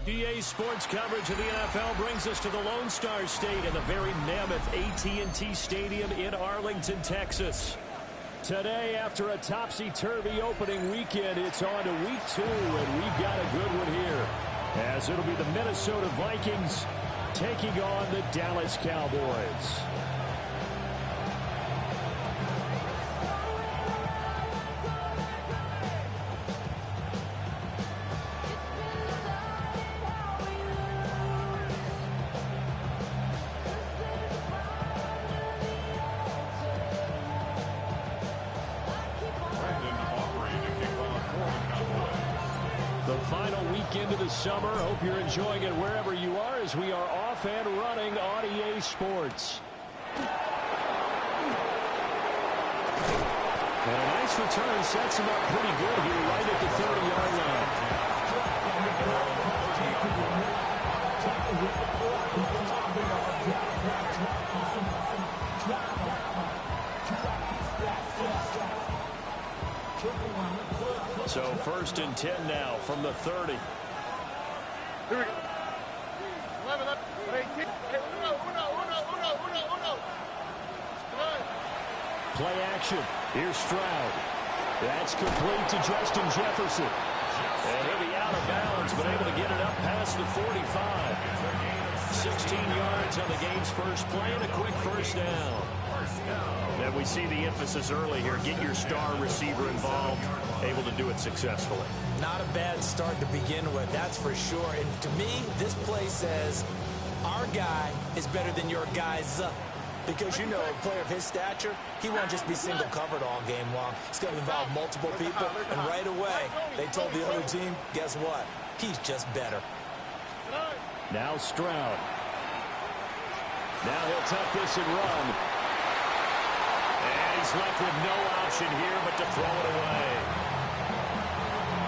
EA Sports coverage of the NFL brings us to the Lone Star State and the very mammoth AT&T Stadium in Arlington, Texas. Today, after a topsy-turvy opening weekend, it's on to week 2, and we've got a good one here, as it'll be the Minnesota Vikings taking on the Dallas Cowboys. Into the summer. Hope you're enjoying it wherever you are, as we are off and running on EA Sports. And a nice return sets him up pretty good here right at the 30-yard line. So 1st and 10 now from the 30. Here we go. 11, 18. Play action. Here's Stroud. That's complete to Justin Jefferson. And he'll be out of bounds, but able to get it up past the 45. 16 yards on the game's first play and a quick first down. And we see the emphasis early here. Get your star receiver involved. Able to do it successfully. Not a bad start to begin with, that's for sure. And to me, this play says our guy is better than your guys. Because, you know, a player of his stature, he won't just be single covered all game long. He's going to involve multiple people. And right away, they told the other team, guess what? He's just better. Now Stroud. Now he'll tuck this and run. And he's left with no option here but to throw it away.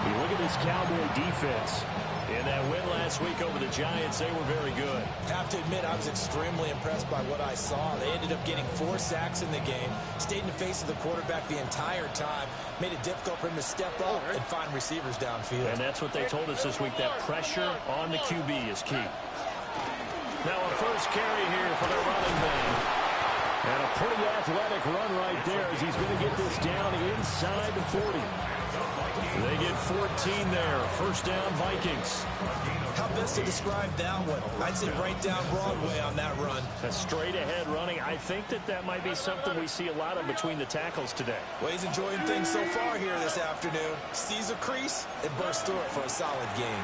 You look at this Cowboy defense. In that win last week over the Giants, they were very good. Have to admit, I was extremely impressed by what I saw. They ended up getting 4 sacks in the game, stayed in the face of the quarterback the entire time, made it difficult for him to step up and find receivers downfield. And that's what they told us this week, that pressure on the QB is key. Now a first carry here for the running back. And a pretty athletic run right there as he's going to get this down inside the 40. They get 14 there. First down, Vikings. How best to describe that one? I'd say right down Broadway on that run. A straight ahead running. I think that might be something we see a lot of between the tackles today. Well, he's enjoying things so far here this afternoon. Sees a crease and bursts through it for a solid gain.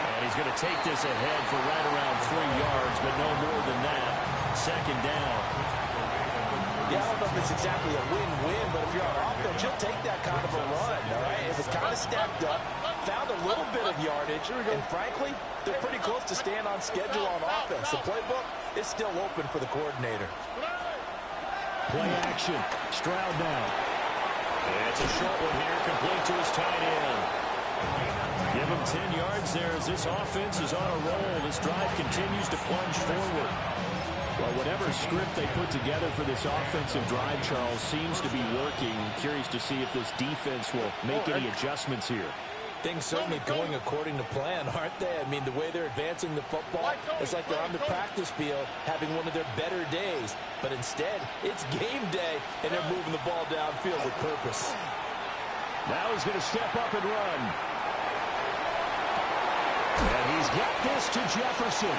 And he's going to take this ahead for right around 3 yards, but no more than that. Second down. Yeah, I don't know if it's exactly a win-win, but if you're on offense, you'll take that kind of a run, all right? It was kind of stacked up, found a little bit of yardage, and frankly, they're pretty close to staying on schedule on offense. The playbook is still open for the coordinator. Play action. Stroud now. It's a short one here, complete to his tight end. Give him 10 yards there as this offense is on a roll. This drive continues to plunge forward. Well, whatever script they put together for this offensive drive, Charles, seems to be working. Curious to see if this defense will make any adjustments here. Things certainly going according to plan, aren't they? I mean, the way they're advancing the football, it's like they're on the practice field having one of their better days. But instead, it's game day, and they're moving the ball downfield with purpose. Now he's going to step up and run. And he's got this to Jefferson.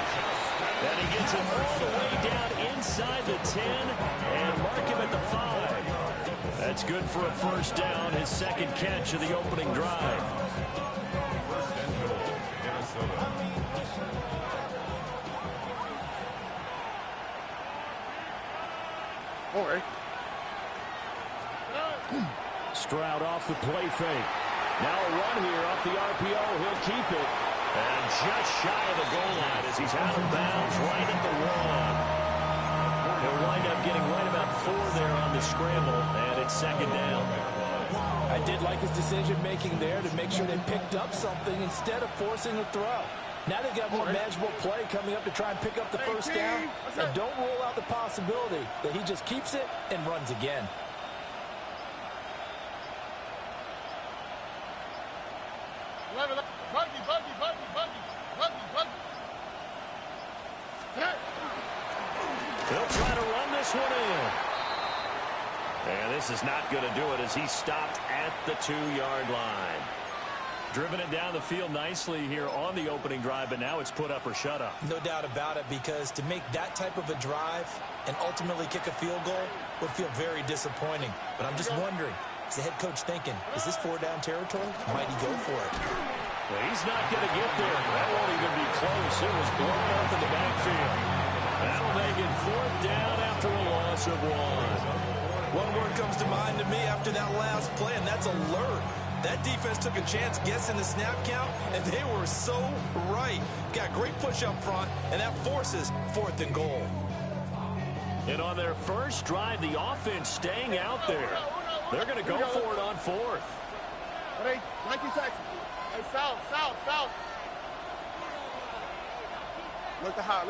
And he gets it all the way down inside the 10 and mark him at the 5. That's good for a first down, his second catch of the opening drive. Stroud off the play fake. Now a run here off the RPO. He'll keep it. And just shy of the goal line as he's out of bounds right at the 1. He'll wind up getting right about 4 there on the scramble, and it's second down. I did like his decision-making there to make sure they picked up something instead of forcing a throw. Now they've got more manageable play coming up to try and pick up the first down. And don't rule out the possibility that he just keeps it and runs again. Buggy. this one in. And this is not going to do it as he stopped at the 2-yard line. Driven it down the field nicely here on the opening drive, but now it's put up or shut up. No doubt about it, because to make that type of a drive and ultimately kick a field goal would feel very disappointing. But I'm just wondering, is the head coach thinking, is this 4-down territory? Might he go for it? Well, he's not going to get there. That won't even be close. It was blown up in the backfield. That'll make it 4th down after a loss of 1. One word comes to mind to me after that last play, and that's alert. That defense took a chance guessing the snap count, and they were so right. Got great push up front, and that forces 4th and goal. And on their first drive, the offense staying out there. They're going to go for it on 4th. Hey, 19 seconds. Hey, south. Look the hot.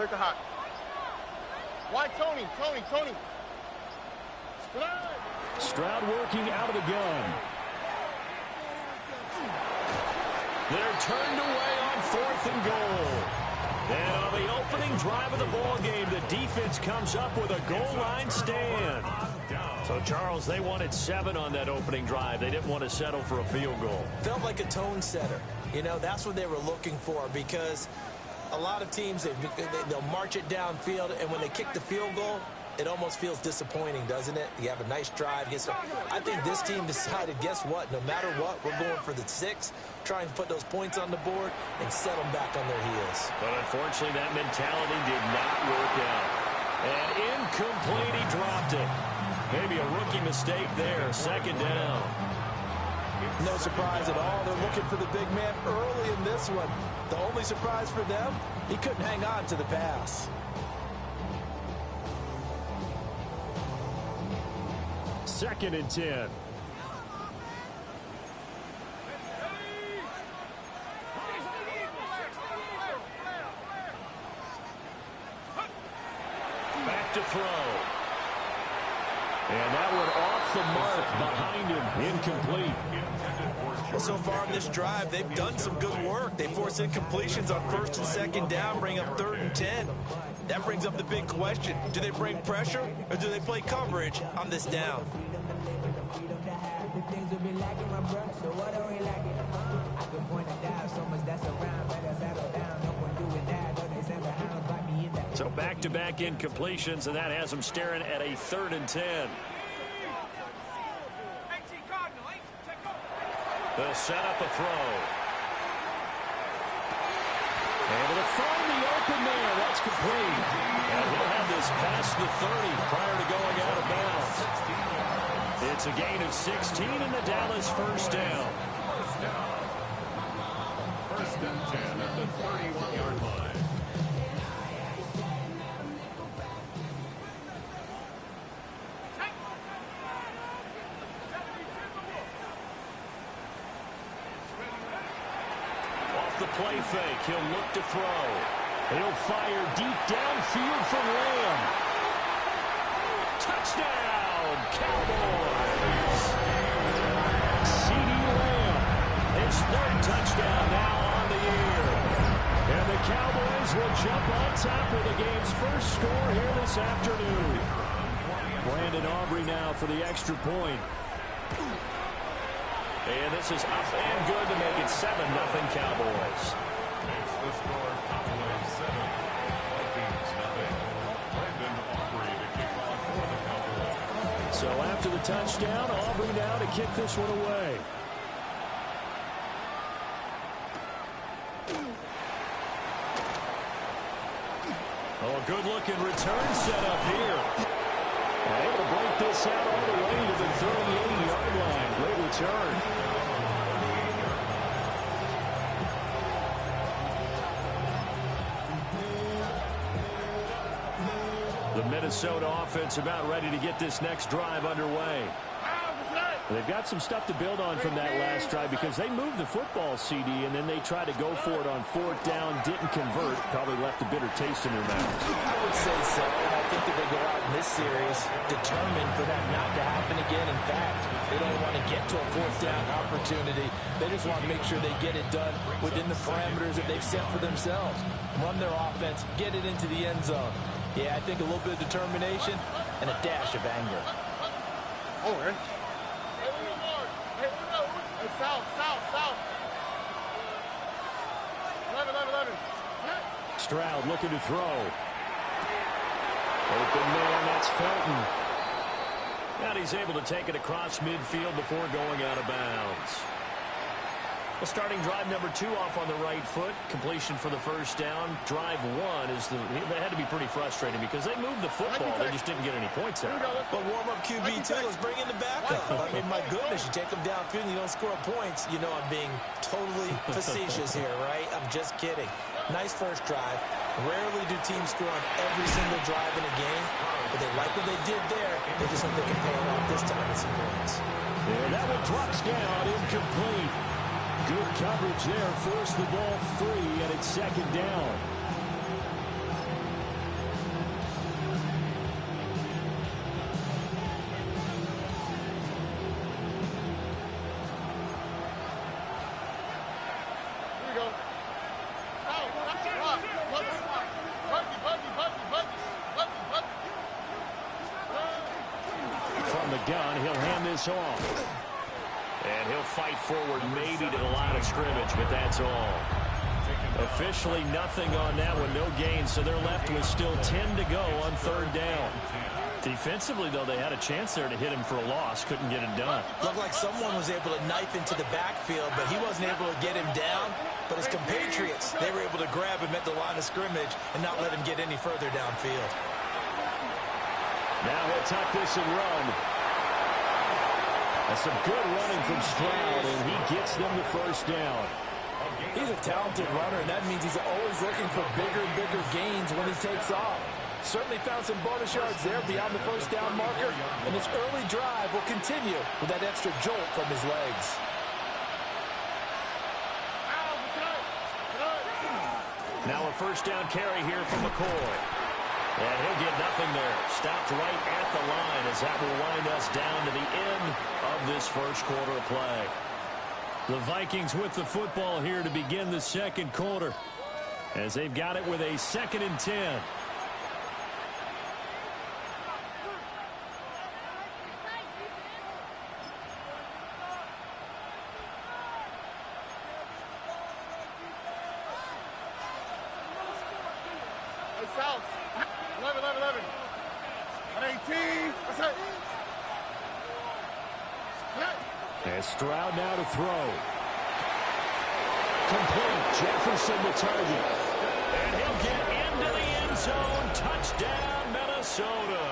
Why Tony? Stroud working out of the gun. They're turned away on 4th and goal. And on the opening drive of the ball game, the defense comes up with a goal line stand. So, Charles, they wanted 7 on that opening drive. They didn't want to settle for a field goal. Felt like a tone setter. You know, that's what they were looking for, because a lot of teams, they'll march it downfield, and when they kick the field goal, it almost feels disappointing, doesn't it? You have a nice drive. I think this team decided, guess what? No matter what, we're going for the 6, trying to put those points on the board and set them back on their heels. But unfortunately, that mentality did not work out. And incomplete, he dropped it. Maybe a rookie mistake there, 2nd down. No surprise at all. They're looking for the big man early in this one. The only surprise for them, he couldn't hang on to the pass. 2nd and 10. Back to throw. And that one off the mark behind him. Incomplete. Well, so far in this drive, they've done some good work. They force incompletions on 1st and 2nd down, bring up 3rd and 10. That brings up the big question. Do they bring pressure, or do they play coverage on this down? So back-to-back incompletions, and that has them staring at a 3rd and 10. They'll set up a throw. Able to find the open man. That's complete. And he'll have this past the 30 prior to going out of bounds. It's a gain of 16 in the Dallas 1st down. 1st and 10 at the 31-yard line. The play fake. He'll look to throw. He'll fire deep downfield for Lamb. Touchdown, Cowboys. C.D. Lamb, his 3rd touchdown now on the year. And the Cowboys will jump on top with the game's first score here this afternoon. Brandon Aubrey now for the extra point. And this is up and good to make it 7-0 Cowboys. Makes the score Cowboys 7, Vikings 0. Brandon Aubrey to kick off for the Cowboys. So after the touchdown, Aubrey now to kick this one away. Oh, a good-looking return set up here. Able to break this out all the way to the 38-yard line. Great return. The Minnesota offense about ready to get this next drive underway. They've got some stuff to build on from that last drive because they moved the football, CD, and then they tried to go for it on 4th down, didn't convert, probably left a bitter taste in their mouths. I would say so, and I think that they go out in this series determined for that not to happen again. In fact, they don't want to get to a 4th down opportunity. They just want to make sure they get it done within the parameters that they've set for themselves. Run their offense, get it into the end zone. Yeah, I think a little bit of determination, and a dash of anger. Oh, man. Hey, south. 11. Stroud looking to throw. Open man, that's Felton. And he's able to take it across midfield before going out of bounds. Well, starting drive number 2 off on the right foot. Completion for the first down. Drive 1 is they had to be pretty frustrating because they moved the football. They just didn't get any points out. But warm-up QB, too. Let's bring in the backup. I mean, my goodness, you take them downfield and you don't score points. You know I'm being totally facetious here, right? I'm just kidding. Nice first drive. Rarely do teams score on every single drive in a game, but they like what they did there. They just hope they can pay it off this time with some points. Yeah, that one drops down, incomplete. Good coverage there. Forced the ball free, and it's second down. Here we go. From the gun, he'll hand this off. And he'll fight forward maybe to the line of scrimmage, but that's all. Officially nothing on that one, no gain, so they're left with still 10 to go on third down. Defensively, though, they had a chance there to hit him for a loss. Couldn't get it done. Looked like someone was able to knife into the backfield, but he wasn't able to get him down. But his compatriots, they were able to grab him at the line of scrimmage and not let him get any further downfield. Now he'll tuck this and run. That's some good running from Stroud, and he gets them the first down. He's a talented runner, and that means he's always looking for bigger and bigger gains when he takes off. Certainly found some bonus yards there beyond the first down marker, and his early drive will continue with that extra jolt from his legs. Now a first down carry here from McCoy. And he'll get nothing there. Stopped right at the line as that will wind us down to the end of this first quarter of play. The Vikings with the football here to begin the second quarter as they've got it with a 2nd and 10. South. 11. 118. That's it. And Stroud now to throw. Complete. Jefferson the target. And he'll get into the end zone. Touchdown, Minnesota.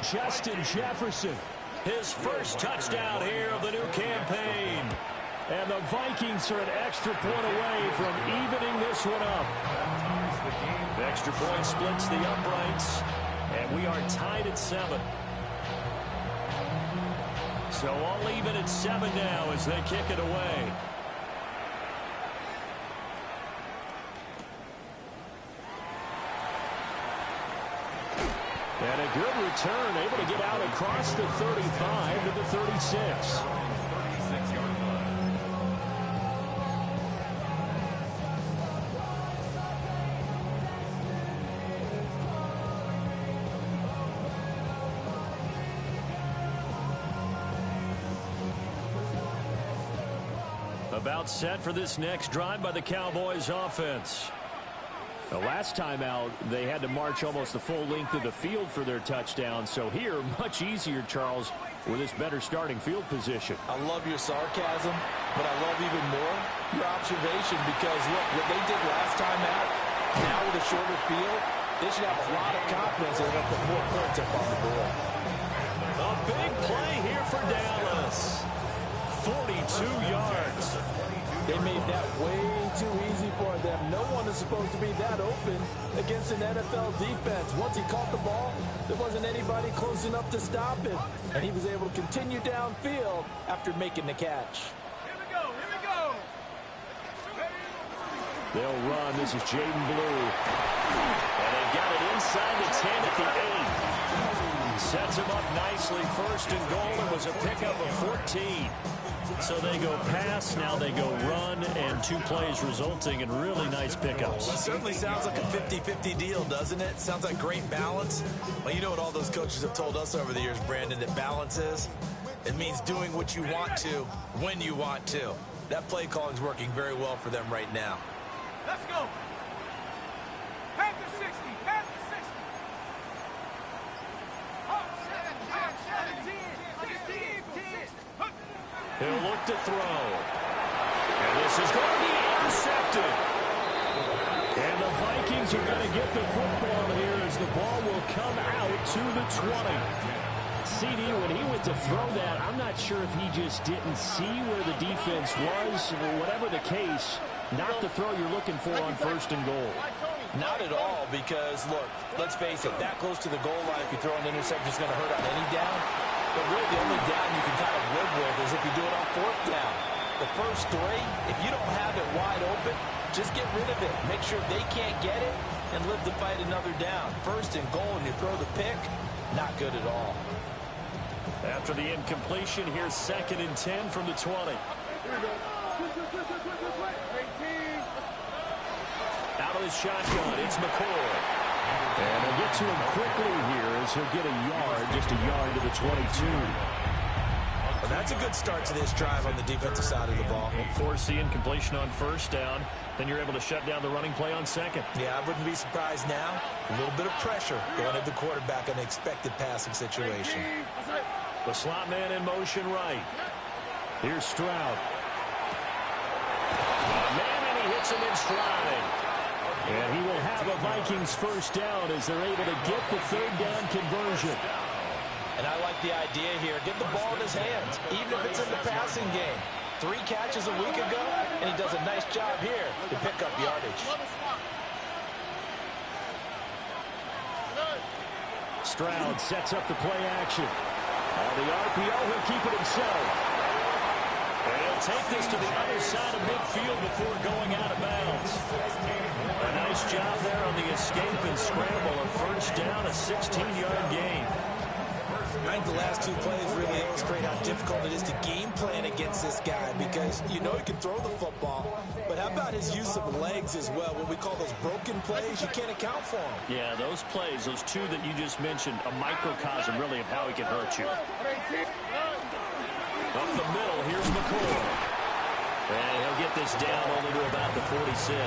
Justin Jefferson. His first touchdown here of the new campaign. And the Vikings are an extra point away from evening this one up. The extra point splits the uprights, and we are tied at 7. So all even at 7 now as they kick it away. And a good return, able to get out across the 35 to the 36. About set for this next drive by the Cowboys offense. The last time out, they had to march almost the full length of the field for their touchdown. So here, much easier, Charles, with this better starting field position. I love your sarcasm, but I love even more your observation because, look, what they did last time out, now with a shorter field, they should have a lot of confidence that they'll put more points up on the board. A big play here for Dallas. 42 yards. They made that way too easy for them. No one is supposed to be that open against an NFL defense. Once he caught the ball, there wasn't anybody close enough to stop him. And he was able to continue downfield after making the catch. Here we go. They'll run. This is Jaden Blue. And they've got it inside the 10 at the 8. Sets him up nicely. First and goal. It was a pickup of 14. So they go pass, now they go run, and 2 plays resulting in really nice pickups. It certainly sounds like a 50-50 deal, doesn't it? Sounds like great balance. Well, you know what all those coaches have told us over the years, Brandon, that balance is? It means doing what you want to when you want to. That play calling is working very well for them right now. Let's go. Pass the 60. Pass the 60. Oh, 17, 16. He'll look to throw. And this is going to be intercepted. And the Vikings are going to get the football here as the ball will come out to the 20. CD, when he went to throw that, I'm not sure if he just didn't see where the defense was, or whatever the case, not the throw you're looking for on 1st and goal. Not at all, because, look, let's face it, that close to the goal line, if you throw an interception, it's going to hurt on any down. But really, the only down you can kind of live with is if you do it on 4th down. The first 3, if you don't have it wide open, just get rid of it. Make sure they can't get it and live to fight another down. 1st and goal, and you throw the pick, not good at all. After the incompletion, here's 2nd and 10 from the 20. Out of the shotgun, it's McCoy. And they'll get to him quickly here as he'll get a yard, just a yard to the 22. Well, that's a good start to this drive on the defensive side of the ball. Force the incompletion on 1st down, then you're able to shut down the running play on 2nd. Yeah, I wouldn't be surprised now. A little bit of pressure going at the quarterback in an expected passing situation. The slot man in motion right. Here's Stroud. Man, and he hits him in stride. And he will have a Vikings 1st down as they're able to get the 3rd down conversion. And I like the idea here. Get the ball in his hands, even if it's in the passing game. 3 catches a week ago, and he does a nice job here to pick up yardage. Stroud sets up the play action. On the RPO, he'll keep it himself. And he'll take this to the other side of midfield before going out of bounds. A nice job there on the escape and scramble. A 1st down, a 16-yard gain. I think the last 2 plays really illustrate how difficult it is to game plan against this guy, because you know he can throw the football, but how about his use of legs as well? What we call those broken plays, you can't account for them. Yeah, those plays, those 2 that you just mentioned, a microcosm really of how he can hurt you. Up the middle, here's McCoy. And he'll get this down only to about the 46.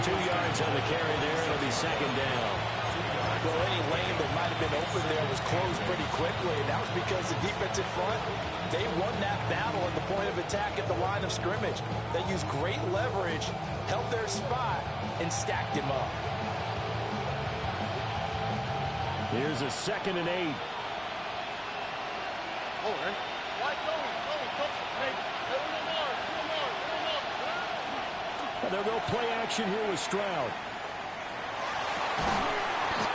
2 yards on the carry there, it'll be 2nd down. Well, any lane that might have been open there was closed pretty quickly, and that was because the defensive front, they won that battle at the point of attack at the line of scrimmage. They used great leverage, held their spot, and stacked him up. Here's a 2nd and 8. They'll go play action here with Stroud.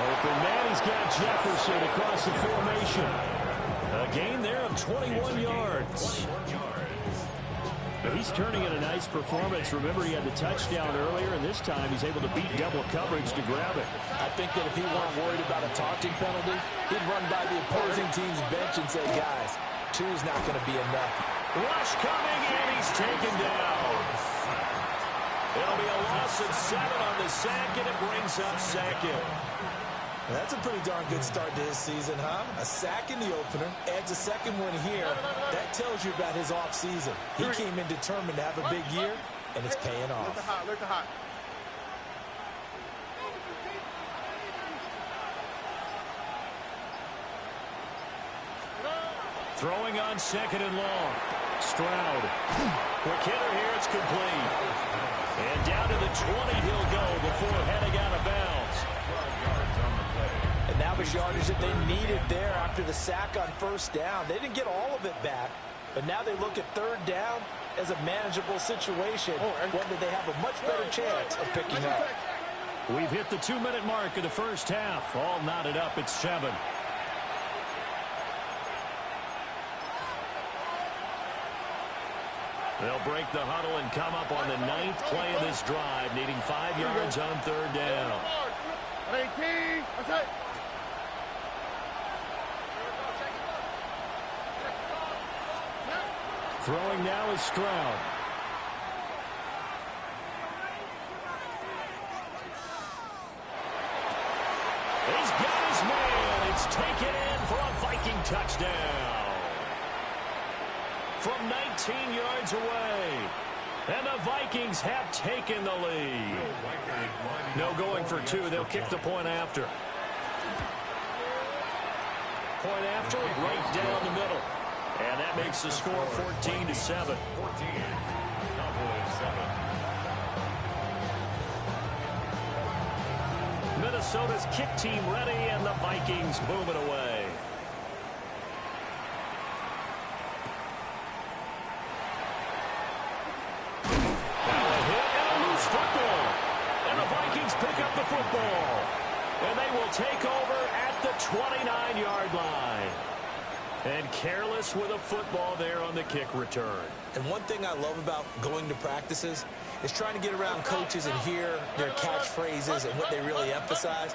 Open man, he's got Jefferson across the formation. A gain there of 21 yards. But he's turning in a nice performance. Remember, he had the touchdown earlier, and this time he's able to beat double coverage to grab it. I think that if he weren't worried about a taunting penalty, he'd run by the opposing team's bench and say, guys, 2 is not going to be enough. Rush coming, and he's taken down. It'll be a loss of 7 on the sack, and it brings up 2nd. That's a pretty darn good start to his season, huh? A sack in the opener, adds a 2nd one here. That tells you about his offseason. He came in determined to have a big year, and it's paying off. Look the hot. Throwing on 2nd and long. Stroud. Quick hitter here, it's complete. And down to the 20 he'll go before heading out of bounds. And that was yardage that they needed there after the sack on 1st down. They didn't get all of it back, but now they look at 3rd down as a manageable situation, one that they have a much better chance of picking up. We've hit the 2-minute mark of the 1st half. All knotted up at 7. They'll break the huddle and come up on the 9th play of this drive, needing 5 yards on 3rd down. 18. That's it. Throwing now is Stroud. He's got his man. It's taken in for a Viking touchdown. From 19 yards away. And the Vikings have taken the lead. No going for two. They'll kick the point after. Point after, right down the middle. And that makes the score 14-7. 14. Cowboys 7. Minnesota's kick team ready, and the Vikings boom it away. Now a hit and a loose football. And the Vikings pick up the football. And they will take over at the 29-yard line. And careless with a football there on the kick return. And one thing I love about going to practices is trying to get around coaches and hear their catchphrases and what they really emphasize.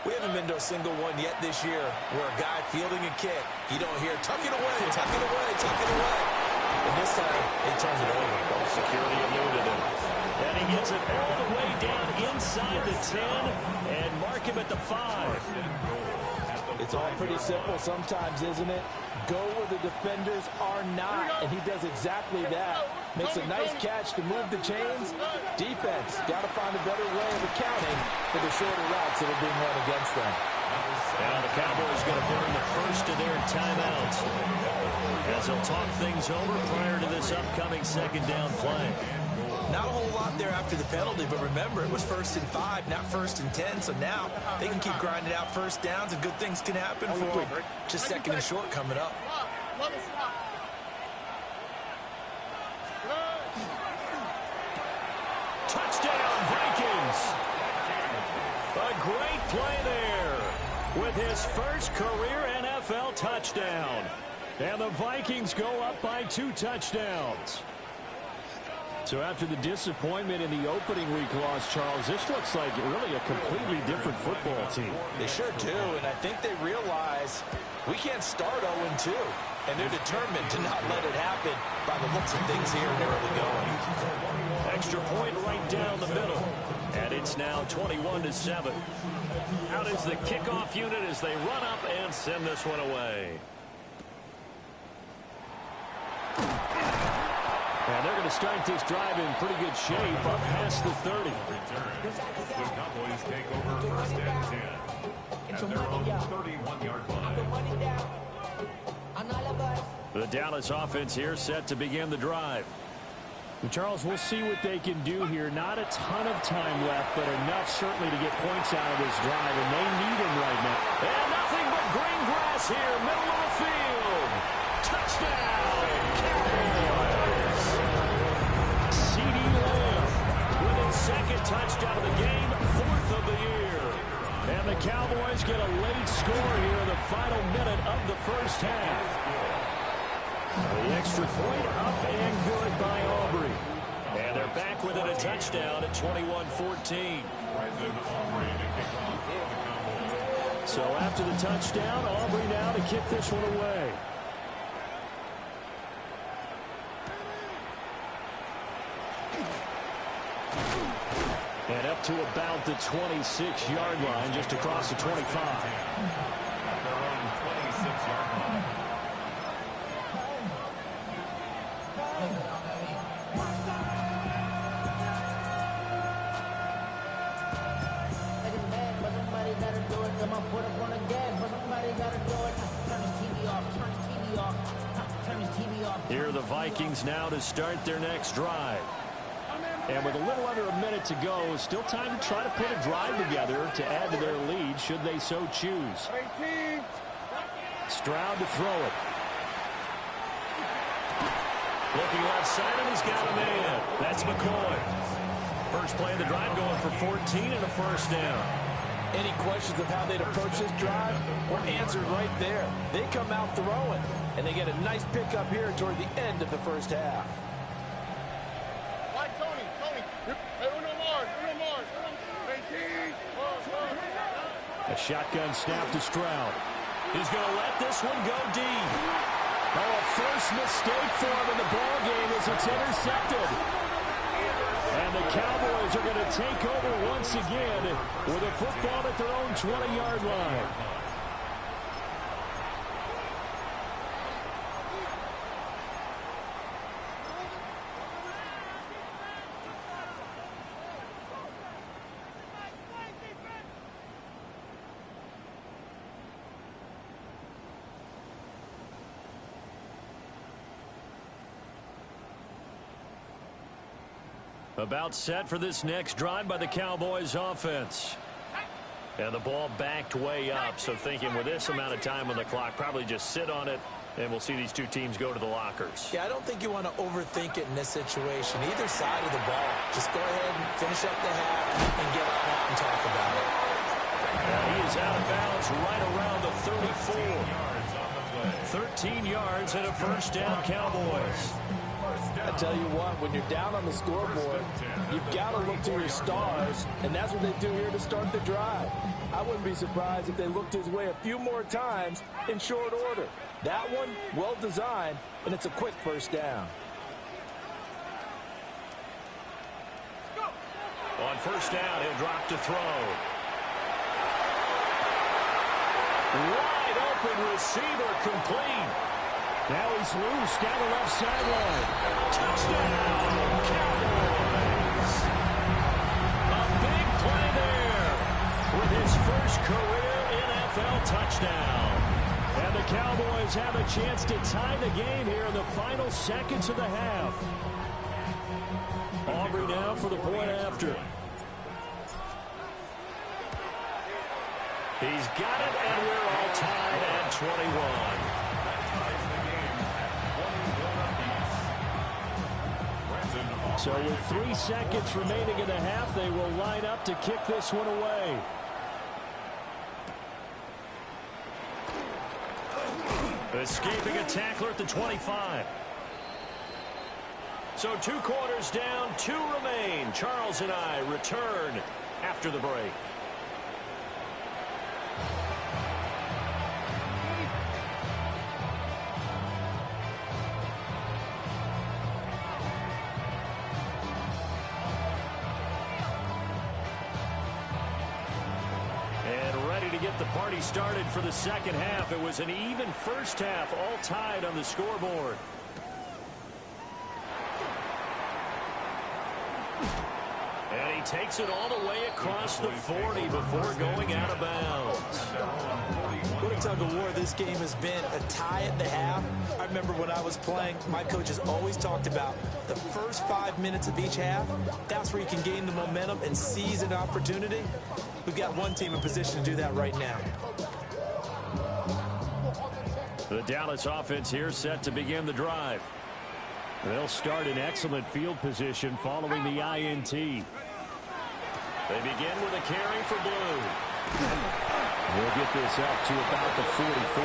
We haven't been to a single one yet this year where a guy fielding a kick, you don't hear, tuck it away, tuck it away, tuck it away. And this time, they turned it over. Security eluded him. And he gets it all the way down inside the 10 and mark him at the 5. It's all pretty simple sometimes, isn't it? Go where the defenders are not, and he does exactly that. Makes a nice catch to move the chains. Defense, got to find a better way of accounting for the shorter routes that are being run against them. Now the Cowboys going to burn the first of their timeouts as they'll talk things over prior to this upcoming second down play. Not a whole lot there after the penalty, but remember, it was 1st and 5, not 1st and 10, so now they can keep grinding out first downs and good things can happen for them. Just 2nd and short coming up. Touchdown, Vikings! A great play there with his first career NFL touchdown. And the Vikings go up by 2 touchdowns. So after the disappointment in the opening week loss, Charles, this looks like really a completely different football team. They sure do, and I think they realize we can't start 0-2, and they're determined to not let it happen by the looks of things here in the early going. Extra point right down the middle, and it's now 21-7. Out is the kickoff unit as they run up and send this one away. And they're going to start this drive in pretty good shape up past the 30. The Cowboys take over 1st and 10. At their own 31-yard line. The Dallas offense here set to begin the drive. And Charles, we'll see what they can do here. Not a ton of time left, but enough certainly to get points out of this drive, and they need them right now. And nothing but green grass here, middle of the field. Touchdown, Cowboys! C.D. Lamb with his 2nd touchdown of the game, 4th of the year. And the Cowboys get a late score here in the final minute of the first half. The extra point up and good by Aubrey. And they're back within a touchdown at 21-14. So after the touchdown, Aubrey now to kick this one away. And up to about the 26-yard line, just across the 25. At their own 26-yard line. Here are the Vikings now to start their next drive. And with a little under a minute to go, still time to try to put a drive together to add to their lead should they so choose. Stroud to throw it. Looking left side, and he's got a man. That's McCoy. First play of the drive going for 14 and a first down. Any questions of how they'd approach this drive were answered right there. They come out throwing, and they get a nice pickup here toward the end of the first half. A shotgun snap to Stroud. He's going to let this one go deep. Oh, a first mistake for him in the ball game as it's intercepted. And the Cowboys are going to take over once again with a football at their own 20-yard line. About set for this next drive by the Cowboys offense. And the ball backed way up, so thinking with this amount of time on the clock, probably just sit on it, and we'll see these two teams go to the lockers. Yeah, I don't think you want to overthink it in this situation. Either side of the ball, just go ahead and finish up the half and get on out and talk about it. And he is out of bounds right around the 34. 13 yards and a first down, Cowboys. I tell you what, when you're down on the scoreboard, you've got to look to your stars, and that's what they do here to start the drive. I wouldn't be surprised if they looked his way a few more times in short order. That one, well designed, and it's a quick first down. On first down, he'll drop to throw. Wide open receiver, complete. Now he's loose down the left sideline. Touchdown, Cowboys. A big play there with his first career NFL touchdown. And the Cowboys have a chance to tie the game here in the final seconds of the half. Aubrey now for the point after. He's got it, and we're all tied at 21. So with 3 seconds remaining in the half, they will line up to kick this one away. Escaping a tackler at the 25. So 2 quarters down, 2 remain. Charles and I return after the break. Get the party started for the second half. It was an even first half, all tied on the scoreboard. And he takes it all the way across the 40 before going out of bounds. What a tug of war this game has been. A tie at the half. I remember when I was playing, my coaches always talked about the first 5 minutes of each half. That's where you can gain the momentum and seize an opportunity. We've got one team in position to do that right now. The Dallas offense here set to begin the drive. They'll start in excellent field position following the INT. They begin with a carry for Blue. We'll get this up to about the 44.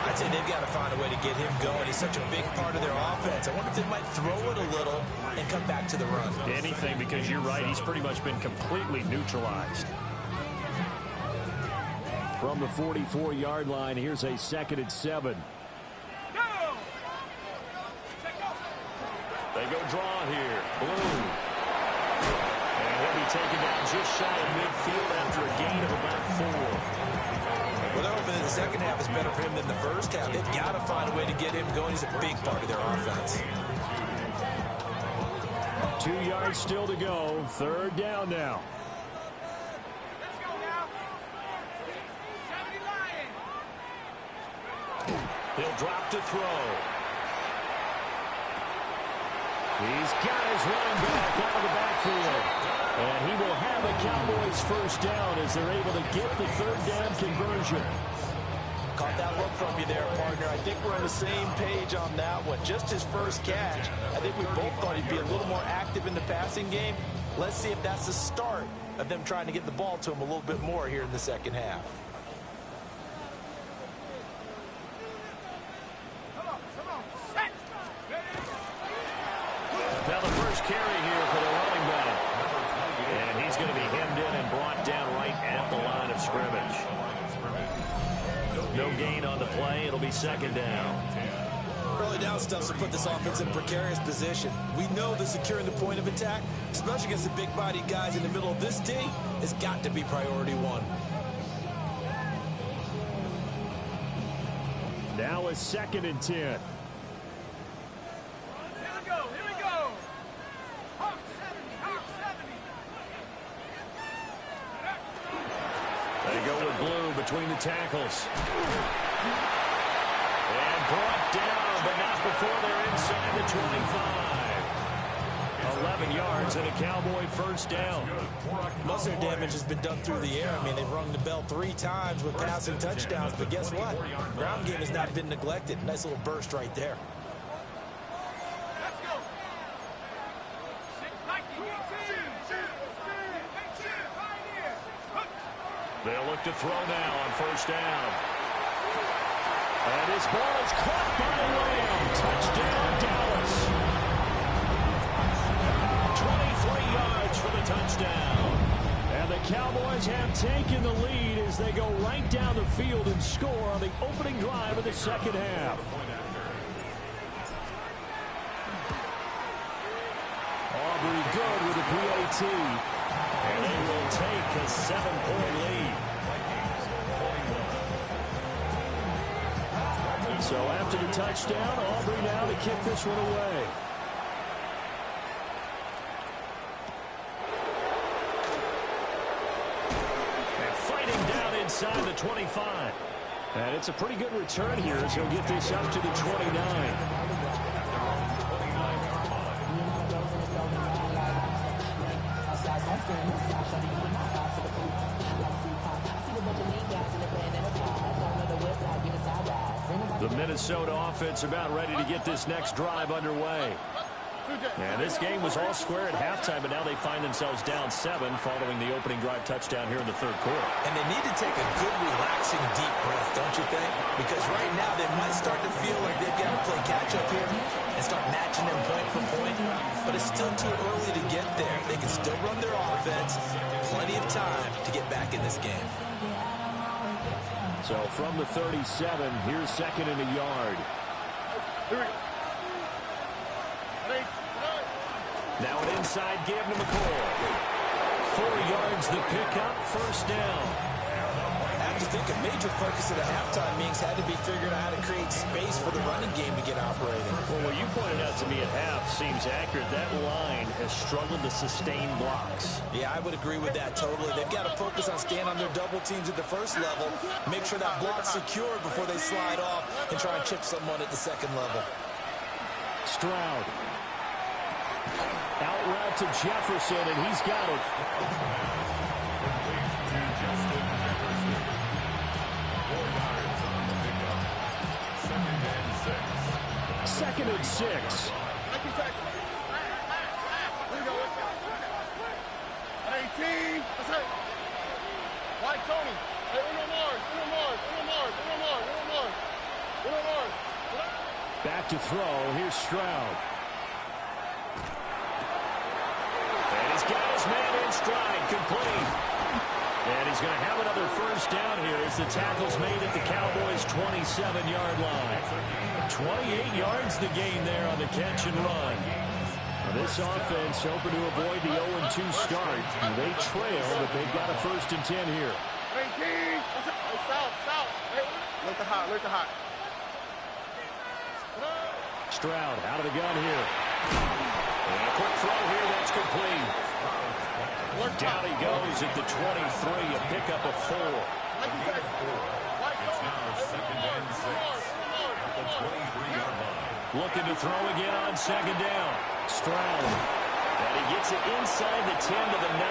I'd say they've got to find a way to get him going. He's such a big part of their offense. I wonder if they might throw it a little and come back to the run. Anything, because you're right, he's pretty much been completely neutralized. From the 44-yard line, here's a 2nd and 7. They go draw here. Blue. And he'll be taken down just shy of midfield after a gain of about 4. Well, they're hoping that the second half is better for him than the first half. They've got to find a way to get him going. He's a big part of their offense. 2 yards still to go. 3rd down now. Let's go now. 70 Lions. He'll drop to throw. He's got his running back out of the backfield. And he will have a Cowboys first down as they're able to get the 3rd down conversion. Caught that look from you there, partner. I think we're on the same page on that one. Just his first catch. I think we both thought he'd be a little more active in the passing game. Let's see if that's the start of them trying to get the ball to him a little bit more here in the second half. Now the first carry here for the running back. And he's going to be hemmed in and brought down right at the line of scrimmage. No gain on the play. It'll be second down. Early down stuff to put this offense in a precarious position. We know that securing the point of attack, especially against the big-bodied guys in the middle of this D, has got to be priority one. Now a 2nd and 10. Here we go. Here we go. Hawk 70. Hawk 70. They go with blue between the tackles. And brought down, but not before they're inside the 25. 11 yards and a Cowboy first down. Most of their damage has been done through the air. I mean, they've rung the bell 3 times with passing touchdowns, but guess what? Ground game has not been neglected. Nice little burst right there. Let's go. They'll look to throw now on first down. And his ball is caught by Lamb. Touchdown, Dallas. 23 yards for the touchdown. And the Cowboys have taken the lead as they go right down the field and score on the opening drive of the second half. Aubrey good with a PAT. And they will take a 7-point lead. So after the touchdown, Aubrey now to kick this one away. And fighting down inside the 25. And it's a pretty good return here as he'll get this up to the 29. The Minnesota offense about ready to get this next drive underway. And this game was all square at halftime, but now they find themselves down 7 following the opening drive touchdown here in the third quarter. And they need to take a good, relaxing, deep breath, don't you think? Because right now they might start to feel like they've got to play catch-up here and start matching them point for point. But it's still too early to get there. They can still run their offense. Plenty of time to get back in this game. So from the 37, here's 2nd and a yard. Now an inside give to McCoy. 4 yards the pickup, first down. I have to think a major focus at a halftime meetings had to be figuring out how to create space for the running game to get operating. Well, what you pointed out to me at half seems accurate. That line has struggled to sustain blocks. Yeah, I would agree with that totally. They've got to focus on staying on their double teams at the first level, make sure that block's secured before they slide off and try and chip someone at the second level. Stroud. Out route to Jefferson, and he's got it. Second and 6. Here we go. 18. That's it. White Tony. Hey, Uno Mars. Back to throw. Here's Stroud. And he's got his man in stride. Complete. And he's going to have another first down here as the tackle's made at the Cowboys' 27-yard line. 28 yards the gain there on the catch and run. Now this offense hoping to avoid the 0-2 start. They trail, but they've got a 1st and 10 here. 18. Stop. Hey, look the hot. Stroud out of the gun here. And a quick throw here that's complete. Down he goes at the 23, a pickup of 4. It's now 2nd and 6 at the 23-yard line. Looking to throw again on 2nd down. Stroud. And he gets it inside the 10 to the 9.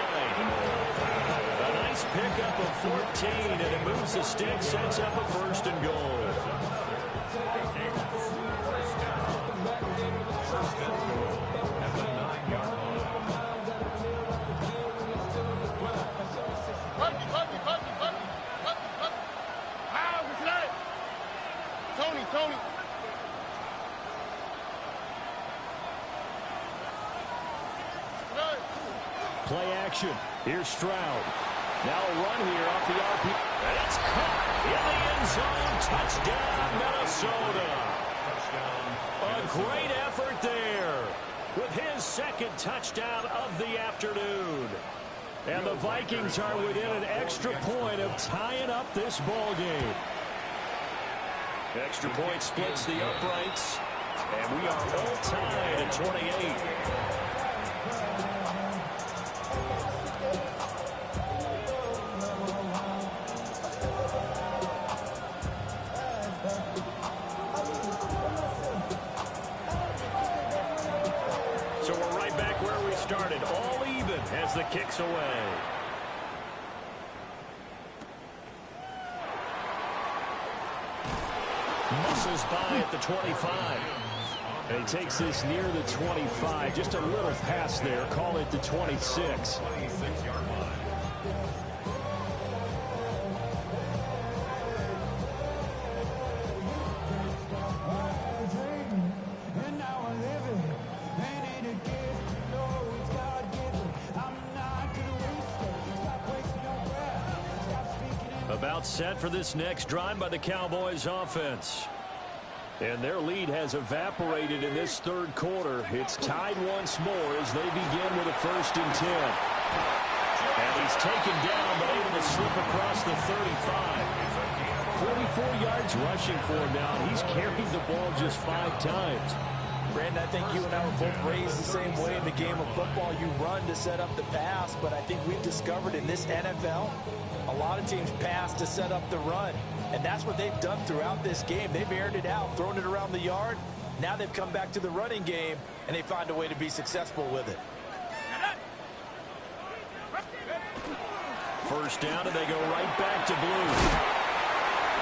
A nice pickup of 14, and it moves the stick, sets up a 1st and goal. At the 9-yard line. Tony. Play action. Here's Stroud. Now a run here off the RP. And it's caught in the end zone. Touchdown, Minnesota. A great effort there with his second touchdown of the afternoon. And the Vikings are within an extra point of tying up this ball game. Extra point splits the uprights. And we are all tied at 28. So we're right back where we started, all even as the kick's away. Muscles by at the 25. And he takes this near the 25, just a little pass there, call it the 26. 26-yard line. About set for this next drive by the Cowboys offense. And their lead has evaporated in this third quarter. It's tied once more as they begin with a 1st and 10. And he's taken down but able to slip across the 35. 44 yards rushing for him now. He's carried the ball just 5 times. Brandon, I think you and I were both raised the same way in the game of football. You run to set up the pass, but I think we've discovered in this NFL, a lot of teams pass to set up the run. And that's what they've done throughout this game. They've aired it out, thrown it around the yard. Now they've come back to the running game, and they find a way to be successful with it. First down, and they go right back to blue.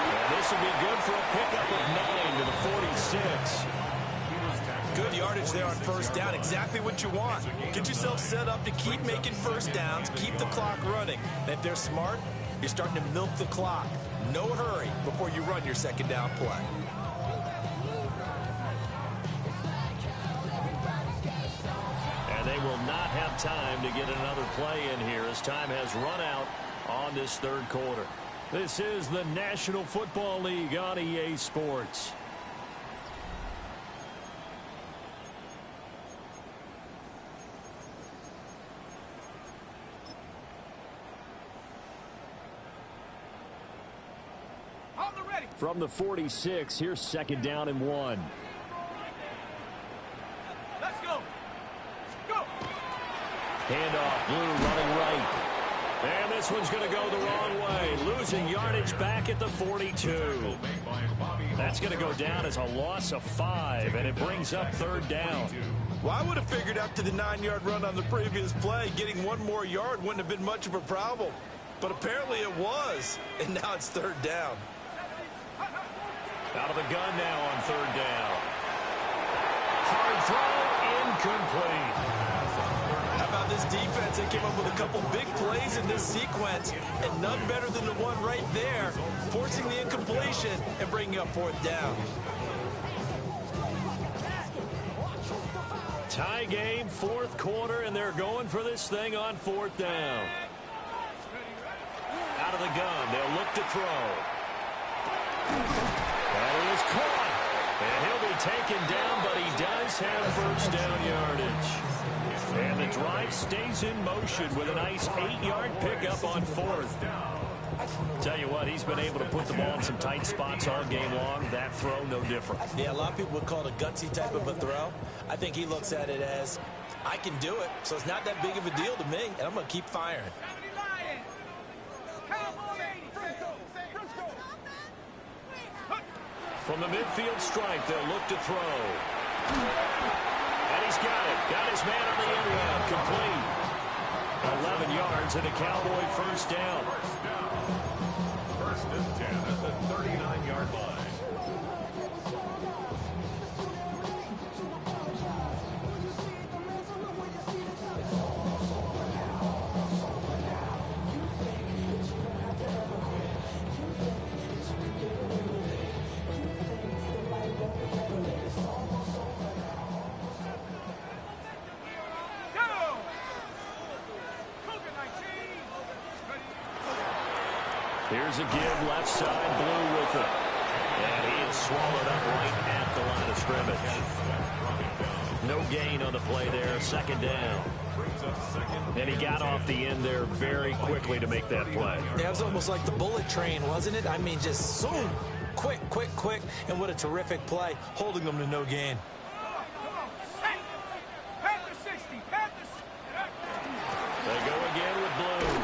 And this will be good for a pickup of 9 to the 46. Good yardage there on first down. Exactly what you want. Get yourself set up to keep making first downs, keep the clock running. And if they're smart, you're starting to milk the clock. No hurry before you run your second down play. And they will not have time to get another play in here as time has run out on this third quarter. This is the National Football League on EA Sports. From the 46, here's 2nd down and 1. Let's go. Go. Handoff, Blue running right. And this one's going to go the wrong way. Losing yardage back at the 42. That's going to go down as a loss of 5, and it brings up 3rd down. Well, I would have figured after the 9-yard run on the previous play, getting 1 more yard wouldn't have been much of a problem. But apparently it was, and now it's 3rd down. Out of the gun now on 3rd down. Hard throw, incomplete. How about this defense? They came up with a couple big plays in this sequence, and none better than the one right there, forcing the incompletion and bringing up 4th down. Tie game, 4th quarter, and they're going for this thing on 4th down. Out of the gun, they'll look to throw. And it is caught. And he'll be taken down, but he does have 1st down yardage. And the drive stays in motion with a nice 8-yard pickup on 4th. Tell you what, he's been able to put the ball in some tight spots all game long. That throw, no different. Yeah, a lot of people would call it a gutsy type of a throw. I think he looks at it as, I can do it, so it's not that big of a deal to me, and I'm going to keep firing. From the midfield stripe, they'll look to throw. And he's got it. Got his man on the end round. Complete. 11 yards and a Cowboy 1st down. 1st and 10 at the 39-yard line. Here's a give, left side, Blue with it. And he is swallowed up right at the line of scrimmage. No gain on the play there, second down. And he got off the end there very quickly to make that play. Yeah, it was almost like the bullet train, wasn't it? I mean, just so quick, quick, quick. And what a terrific play, holding them to no gain. They go again with Blue.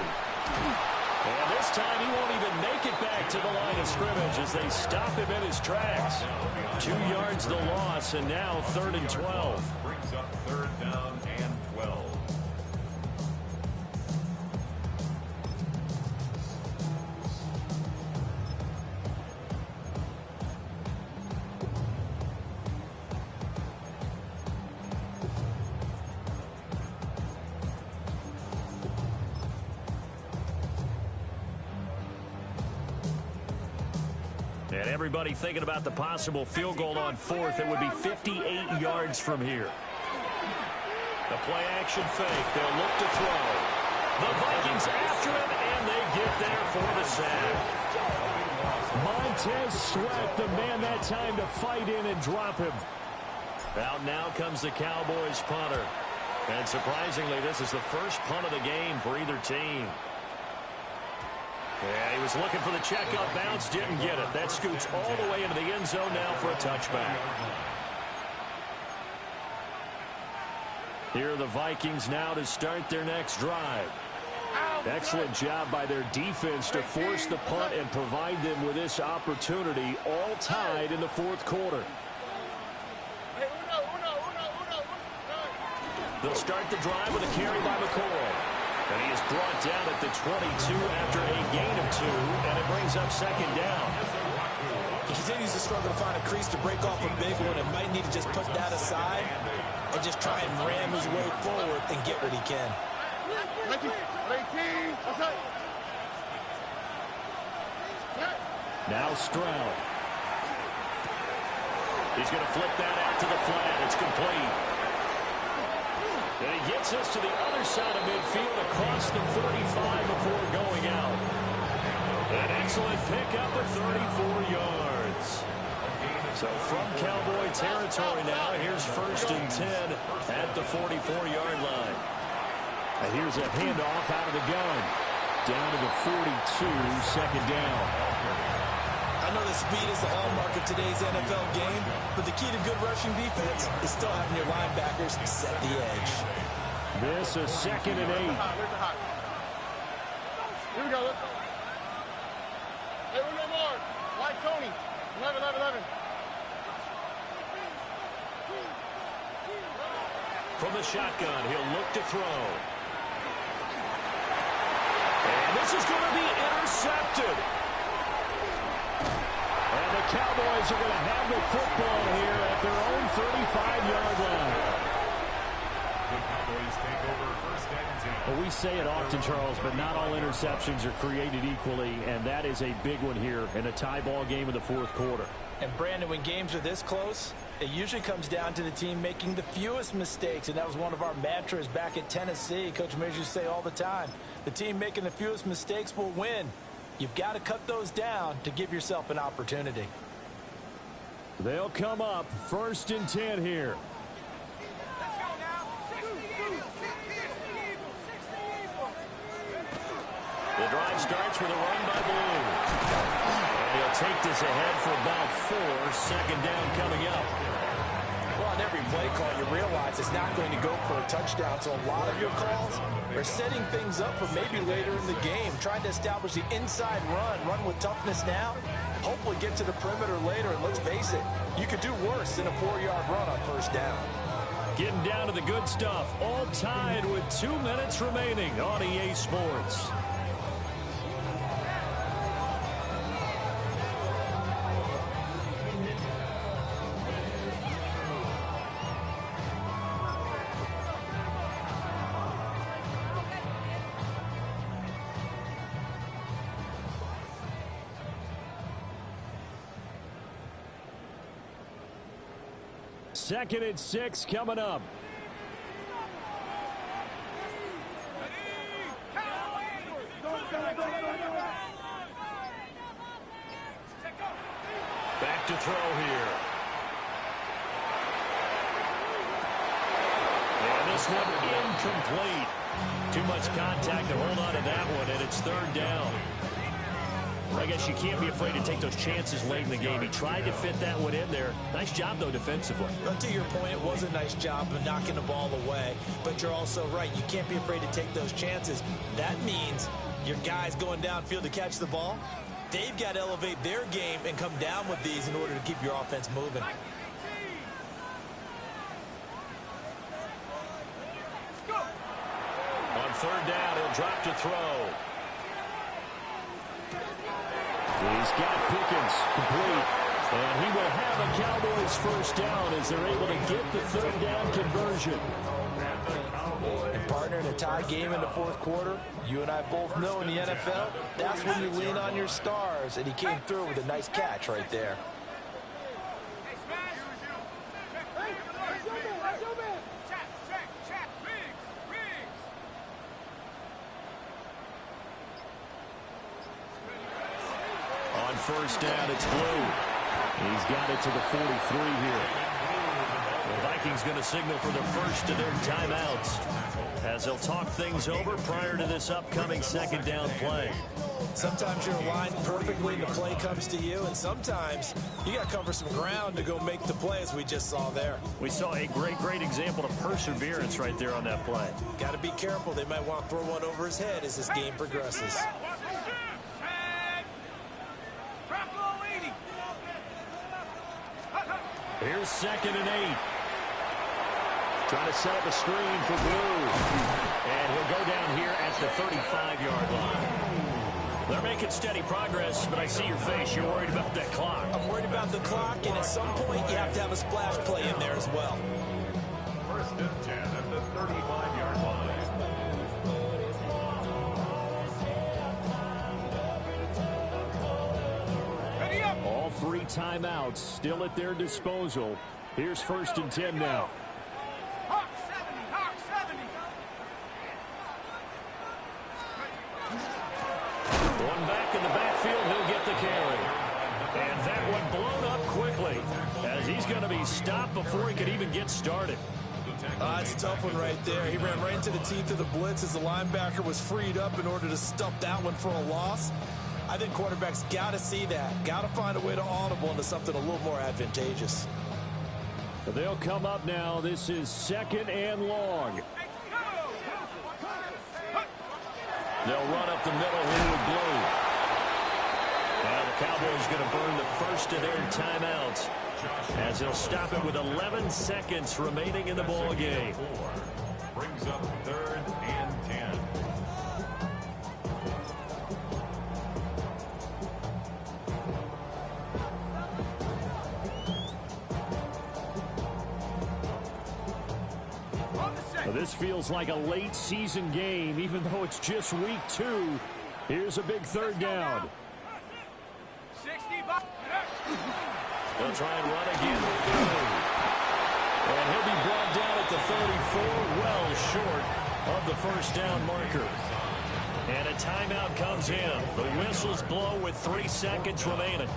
And this time he won't even make it back to the line of scrimmage as they stop him in his tracks. 2 yards the loss, and now 3rd and 12. Brings up 3rd down and 12. And everybody thinking about the possible field goal on 4th. It would be 58 yards from here. The play action fake. They'll look to throw. The Vikings after him, and they get there for the sack. Montez Sweat, the man that time to fight in and drop him. Out now comes the Cowboys punter. And surprisingly, this is the first punt of the game for either team. Yeah, he was looking for the check-up bounce, didn't get it. That scoots all the way into the end zone now for a touchback. Here are the Vikings now to start their next drive. Excellent job by their defense to force the punt and provide them with this opportunity, all tied in the 4th quarter. They'll start the drive with a carry by McCoy. And he is brought down at the 22 after a gain of 2, and it brings up 2nd down. He continues to struggle to find a crease to break off a big one and might need to just put that aside and just try and ram his way forward and get what he can. Now Stroud. He's going to flip that out to the flat. It's complete. And he gets us to the other side of midfield across the 45 before going out. An excellent pickup of 34 yards. So from Cowboy territory now, here's 1st and 10 at the 44-yard line. And here's a handoff out of the gun. Down to the 42, 2nd down. I know that speed is the hallmark of today's NFL game, but the key to good rushing defense is still having your linebackers set the edge. This is 2nd and 8. Here we go. Hey, one more. White Tony. 11, 11, 11. From the shotgun, he'll look to throw. And this is going to be intercepted. And the Cowboys are going to have the football here at their own 35-yard line. The Cowboys take over 1st and 10. Well, we say it often, Charles, but not all interceptions are created equally, and that is a big one here in a tie ball game in the 4th quarter. And, Brandon, when games are this close, it usually comes down to the team making the fewest mistakes, and that was one of our mantras back at Tennessee. Coach Mears used to say all the time, the team making the fewest mistakes will win. You've got to cut those down to give yourself an opportunity. They'll come up 1st and 10 here. The drive starts with a run by Blue. And he'll take this ahead for about 4. 2nd down coming up. Well, on every play call, you realize it's not going to go for a touchdown. So a lot of your calls are setting things up for maybe later in the game, trying to establish the inside run with toughness now, hopefully get to the perimeter later. And let's face it, you could do worse than a 4-yard run on 1st down. Getting down to the good stuff, all tied with 2 minutes remaining on EA Sports. Second and 6 coming up. Back to throw here. And this one incomplete. Too much contact to hold on to that one, and it's third down. I guess you can't be afraid to take those chances late in the game. He tried to fit that one in there. Nice job, though, defensively. But to your point, it was a nice job of knocking the ball away. But you're also right. You can't be afraid to take those chances. That means your guys going downfield to catch the ball, they've got to elevate their game and come down with these in order to keep your offense moving. On third down, he'll drop to throw. He's got Pickens complete. And he will have a Cowboys first down as they're able to get the third down conversion. And partner, in a tie game in the fourth quarter, you and I both know in the NFL, that's when you lean on your stars. And he came through with a nice catch right there. On first down, it's Blue. He's got it to the 43 here. The Vikings going to signal for the first of their timeouts as they'll talk things over prior to this upcoming second down play. Sometimes you're aligned perfectly and the play comes to you, and sometimes you got to cover some ground to go make the play, as we just saw there. We saw a great example of perseverance right there on that play. Got to be careful. They might want to throw one over his head as this game progresses. Here's 2nd and 8. Trying to set up a screen for Blue. And he'll go down here at the 35-yard line. They're making steady progress, but I see your face. You're worried about that clock. I'm worried about the clock, and at some point you have to have a splash play in there as well. First and 10 at the 35-yard line. All 3 timeouts still at their disposal. Here's 1st and 10 now. Hawk 70, Hawk 70. One back in the backfield, he'll get the carry. And that one blown up quickly as he's going to be stopped before he could even get started. It's a tough one right there. He ran right into the teeth of the blitz as the linebacker was freed up in order to stuff that one for a loss. I think quarterbacks got to see that. Got to find a way to audible into something a little more advantageous. But they'll come up now. This is 2nd and long. They'll run up the middle here with Blue. Now the Cowboys going to burn the first of their timeouts as they'll stop it with 11 seconds remaining in the ball game. Brings up 3rd and 10. This feels like a late season game, even though it's just week 2. Here's a big third down. 60. They'll try and run again. And he'll be brought down at the 34, well short of the first down marker. And a timeout comes in. The whistles blow with 3 seconds remaining.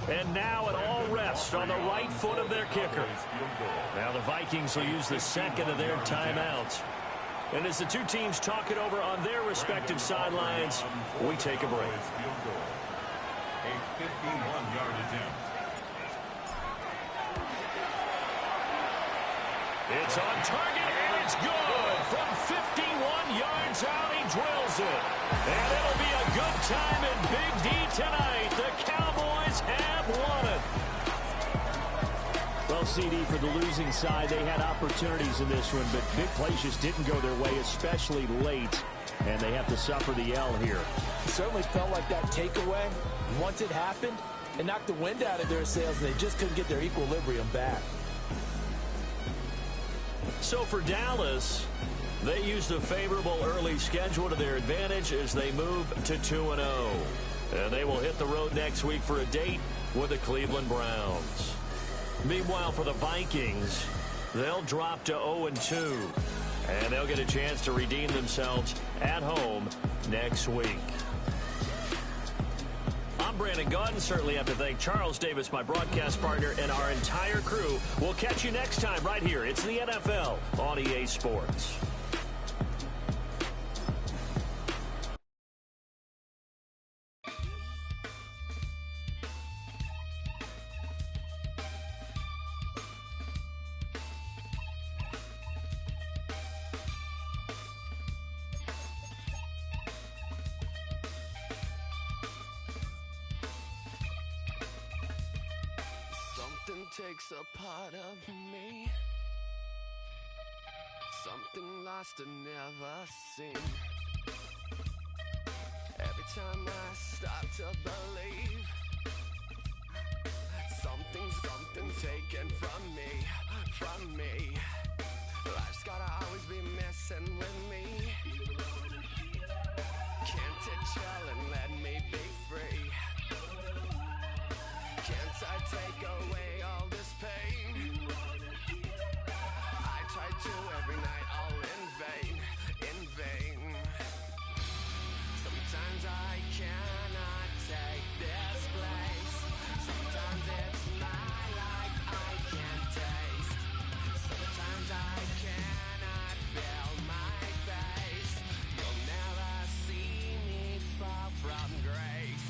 And now it all rests on the right foot of their kicker. Now the Vikings will use the 2nd of their timeouts. And as the two teams talk it over on their respective sidelines, we take a break. A 51-yard attempt. It's on target, and it's good. From 51 yards out, he drills it. And it'll be a good time in Big D tonight. The Cowboys have won it. Well, CD, for the losing side, they had opportunities in this one, but big plays just didn't go their way, especially late. And they have to suffer the L here. It certainly felt like that takeaway, once it happened, it knocked the wind out of their sails, and they just couldn't get their equilibrium back. So for Dallas, they used a favorable early schedule to their advantage as they move to 2-0. And they will hit the road next week for a date with the Cleveland Browns. Meanwhile, for the Vikings, they'll drop to 0-2. And they'll get a chance to redeem themselves at home next week. I'm Brandon Gaudin. Certainly have to thank Charles Davis, my broadcast partner, and our entire crew. We'll catch you next time right here. It's the NFL on EA Sports. Something takes a part of me, something lost and never seen. Every time I start to believe, something taken from me. Life's gotta always be messing with me. Can't it chill and let me be free? Can't I take away all this pain? I try to every night, all in vain. Sometimes I cannot take this place. Sometimes it's my life I can't taste. Sometimes I cannot feel my face. You'll never see me fall from grace.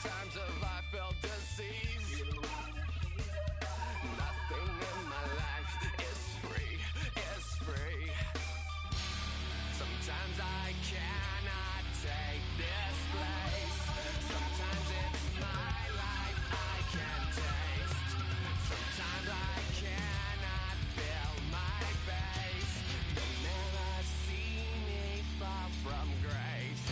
Times have I felt disease? Nothing in my life is free. Sometimes I cannot take this place. Sometimes it's my life I can't taste. Sometimes I cannot feel my face. You'll never see me fall from grace.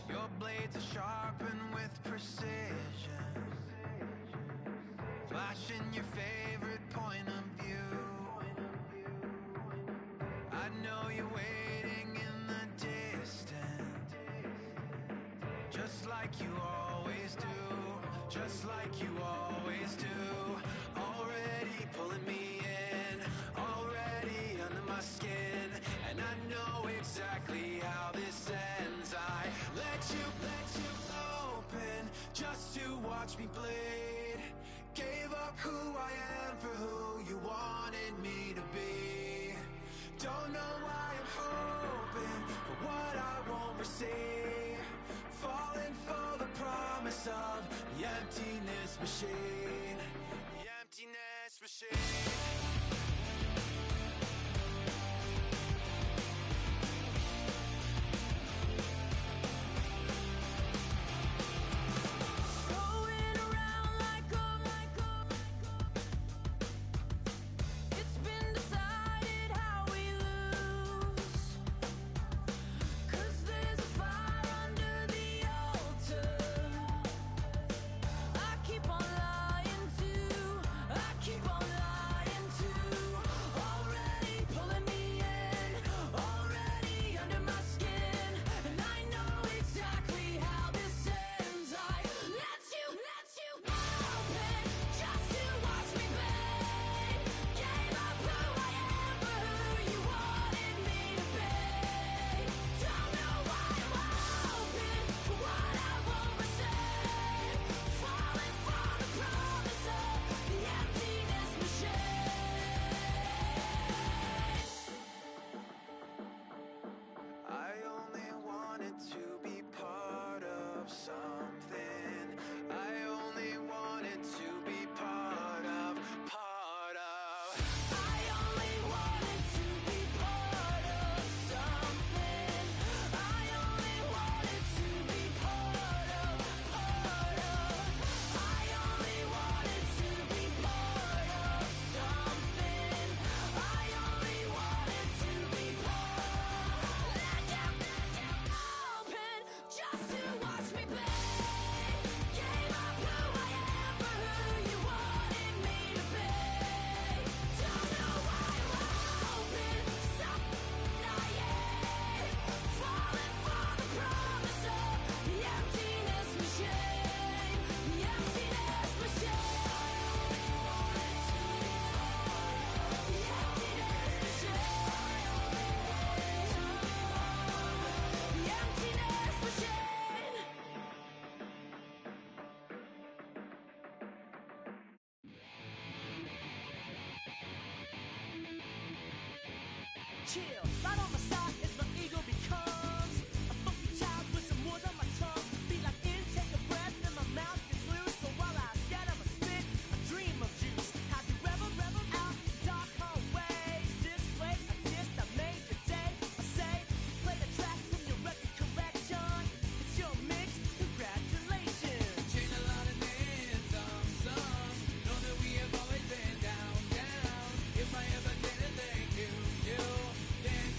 Your blades are sharpened with precision, flashing your favorite point of view. I know you're waiting in the distance, just like you always do, just like you always do. Already pulling me in, already under my skin. see. Falling for the promise of the emptiness machine. The emptiness machine. Chill, right on my side as my ego becomes a funky child with some words on my tongue. Be like intake a breath and my mouth gets loose. So while I scatter my spit, I dream of juice. Have you ever out dark hallways? This place I guess I made the day. I say, play the track from your record collection. It's your mix, congratulations. Change a lot of names, some know that we have always been down. If I ever did a thing you, then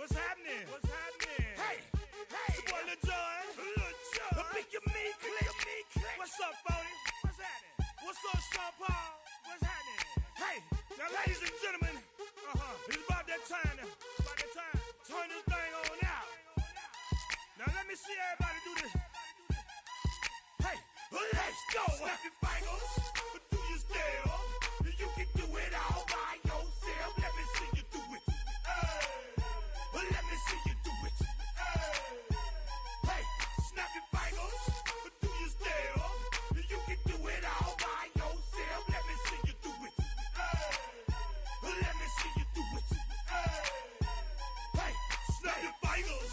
What's happening? What's happening? Hey, it's your boy Lil Jon. The Pick Your Me Click. What's up, Phony? What's happening? What's up, Sean Paul? What's happening? Hey, now ladies and gentlemen, it's about that time. Turn this thing on out. Now let me see everybody do this. Hey, let's go. Snap your fingers, but do you still? You can do it all by yourself. Let me see you do it. Let me see you do it. Hey, snap your fingers, but do you still? You can do it all by yourself. Let me see you do it. Let me see you do it. Hey, snap your fingers,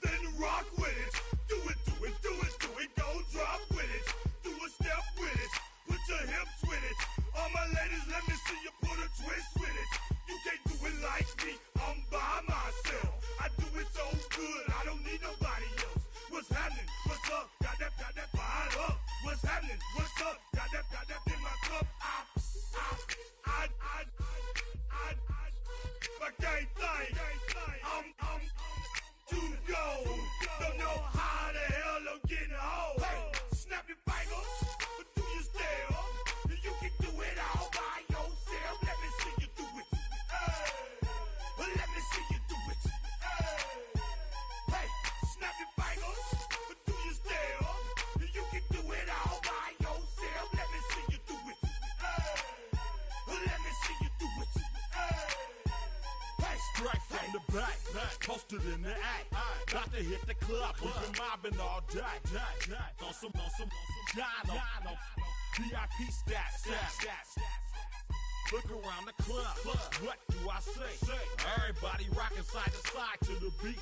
then rock with it. Do it, do it, do it, do it. Go drop with it. Do a step with it. Put your hips with it. All my ladies, let me see you put a twist with it. You can't do it like me. I'm by myself. I do it so good. I don't need nobody else. What's happening? What's up? Got that fired up. What's happening? What's up? Got that in my cup. I can't think. I'm too go. Don't know how the hell I'm getting home. Hey, snap your fingers, but do you still? You can do it all by yourself. Let me see you do it. Let me see you do it. Hey, snap your fingers, but do you still? You can do it all by yourself. Let me see you do it. Let me see you do it. Hey, Straight from the back, posted in the act. Got to hit the club, we've been mobbing all day. On some Dino, VIP stats. Look around the club, what do I say? Everybody rocking side to side to the beat.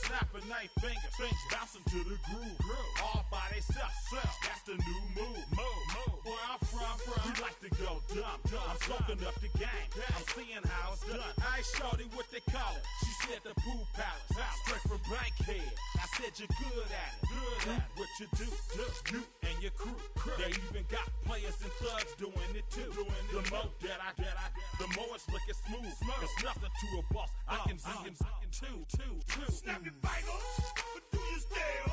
Snapping their fingers, bouncing to the groove. All by themselves, that's the new move. Where I'm from, we like to go dumb. I'm soaking up the game, I'm seeing how it's done. I ain't shorty what they call it. She said the pool palace, straight from Bankhead. I said you're good at it. What you do, you and your crew. They even got players and thugs doing it too. The more that I get, the more it's looking smooth. It's nothing to a boss. I can see him too. snap your fingers, but do you still?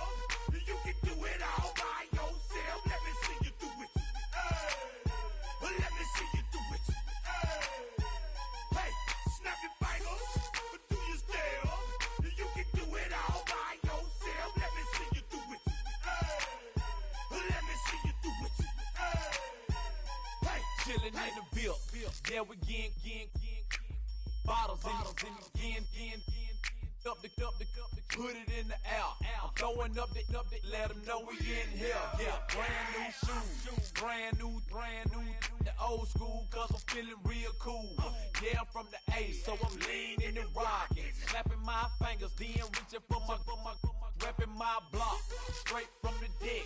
You can do it all by yourself. Let me see you do it. Let me see you do it. Hey, snap your fingers, but do you still? You can do it all by yourself. Let me see you do it. Let me see you do it. Hey, Chillin' in the bill, yeah, we again. Bottles in again. Up the put it in the air. I'm throwing up the, let them know we in here. Yeah, brand new shoes, brand new. The old school, cause I'm feeling real cool. Yeah, I'm from the A, so I'm leaning and rocking. Slapping my fingers, then reaching for my repping my block. Straight from the deck.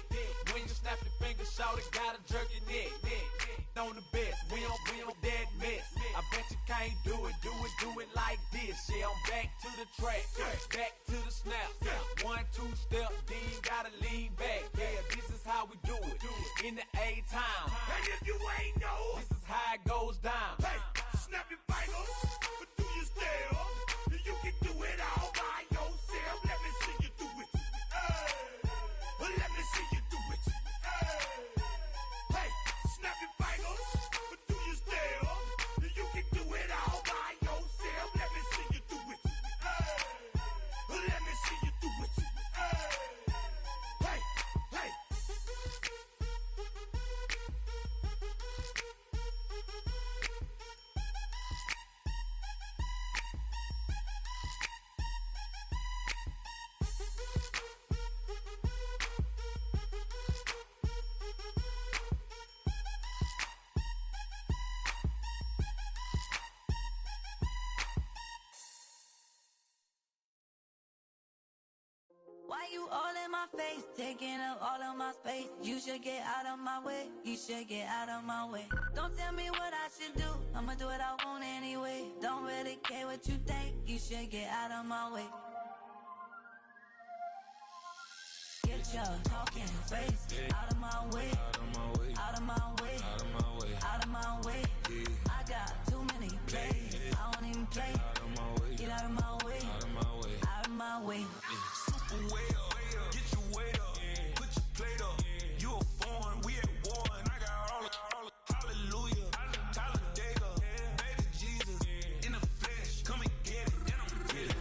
When you snap your fingers, shout it, gotta jerk your neck. On the best, we don't that mess. I bet you can't do it like this. Yeah, I'm back to the track, back to the snap. 1, 2 step, then gotta lean back. Yeah, this is how we do it in the A-time. and if you ain't know, This is how it goes down. hey, snap your fingers, but do you still? You can do it all by yourself. Let me see you do it. Let me see you do it. Hey, snap your fingers, but do you still? You can do it all by yourself. Let me see you do it. Let me see you do it. Hey. Why you all in my face, taking up all of my space? You should get out of my way, you should get out of my way. Don't tell me what I should do, I'ma do what I want anyway. Don't really care what you think, you should get out of my way. Get your talking face out of my way, out of my way, out of my way, out of my way, out of my way. I got too many plays, I don't even play. Get out of my way, out of my way. my way. Super well, get your weight up, put your plate up. You a foreign, we at war, and I got all the hallelujah, Talladega, baby Jesus, in the flesh, come and get it, and I'm with it.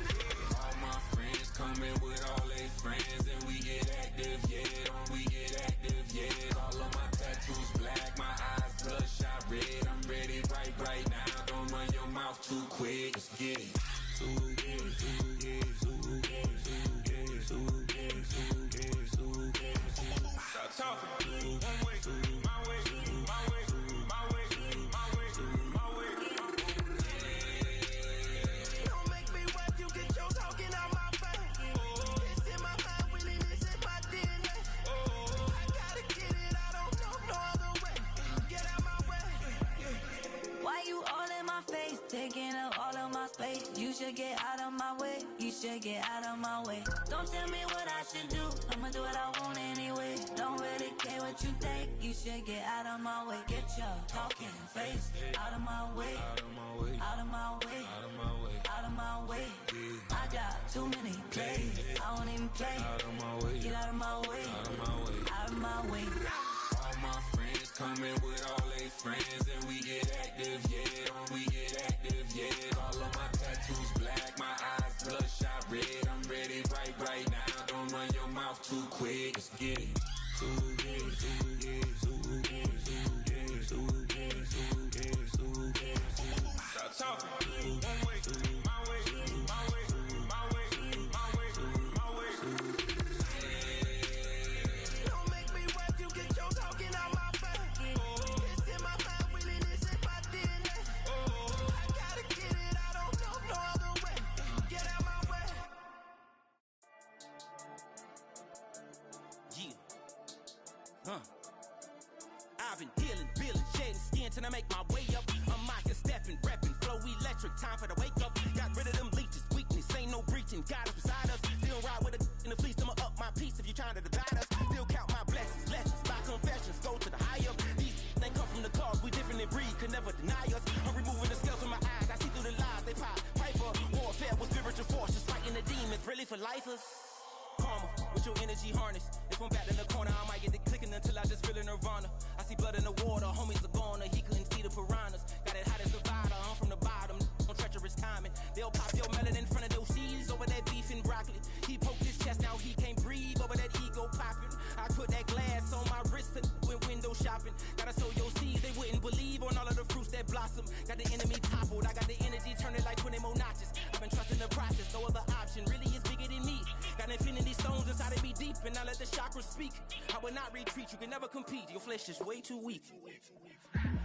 All my friends coming with all their friends, and we get active, we get active, all of my tattoos black, my eyes bloodshot red, I'm ready right now, don't run your mouth too quick, let's get it. Stop talking. One way, my way, my way, my way, my way, my way. Don't make me rap, you get your talking out my face. It's in my mind, winning is in my DNA. I gotta get it, I don't know no other way. Get out my way. Why you all in my face, taking up all of my space? You should get out of my way, you should get out of my way. Don't tell me what I should do, I'ma do what I want anyway. Don't really care what you think, you should get out of my way. Get your talking face out of my way, out of my way, out of my way, out of my way, out of my way. I got too many plays, I won't even play. Out of my way, get out of my way, out of my way, out of my way. All my friends coming with all their friends, and we get active, we get active, all of my tattoos black, my eyes bloodshot red, I'm ready right now, don't run your mouth too quick, let's get it. Stop talking. One way, my way, my way, my way, my way, my way. Don't make me rap, you get your talking out my face. It's in my mind, winning is in my DNA. I gotta get it, I don't know no other way. Get out my way. I've been dealing, shedding skin till I make my way up. I'm out here stepping, repping, flow electric, time for the wake up. Got rid of them leeches, weakness, ain't no breaching, God is beside us. Still ride with a in the fleece, I'ma up my piece if you trying to divide us. Still count my blessings, lessons, by confessions, go to the higher. These they come from the cause, we different in breed, could never deny us. I'm removing the scales from my eyes, I see through the lies, they pop paper. Warfare with spiritual forces, fighting the demons, really for lifers. Karma, with your energy harness. If I'm back in the corner, I might get the clicking until I just feel a nirvana. I see blood in the water, homies are gone, he couldn't see the piranhas. Got it hot as Nevada, I'm from the bottom, on treacherous timing. They'll pop your melon in front of those seeds over that beef and broccoli. He poked his chest, now he can't breathe over that ego popping. I put that glass on my wrist and went window shopping. Gotta sow your seeds, they wouldn't believe on all of the fruits that blossom. Got the enemy toppled, I got the energy turning like 20 more notches. I've been trusting the process, no other option really is bigger than me. Got infinity stones inside of me deep, and I let the chakras speak. I will not retreat, you can never compete, your flesh is way too weak.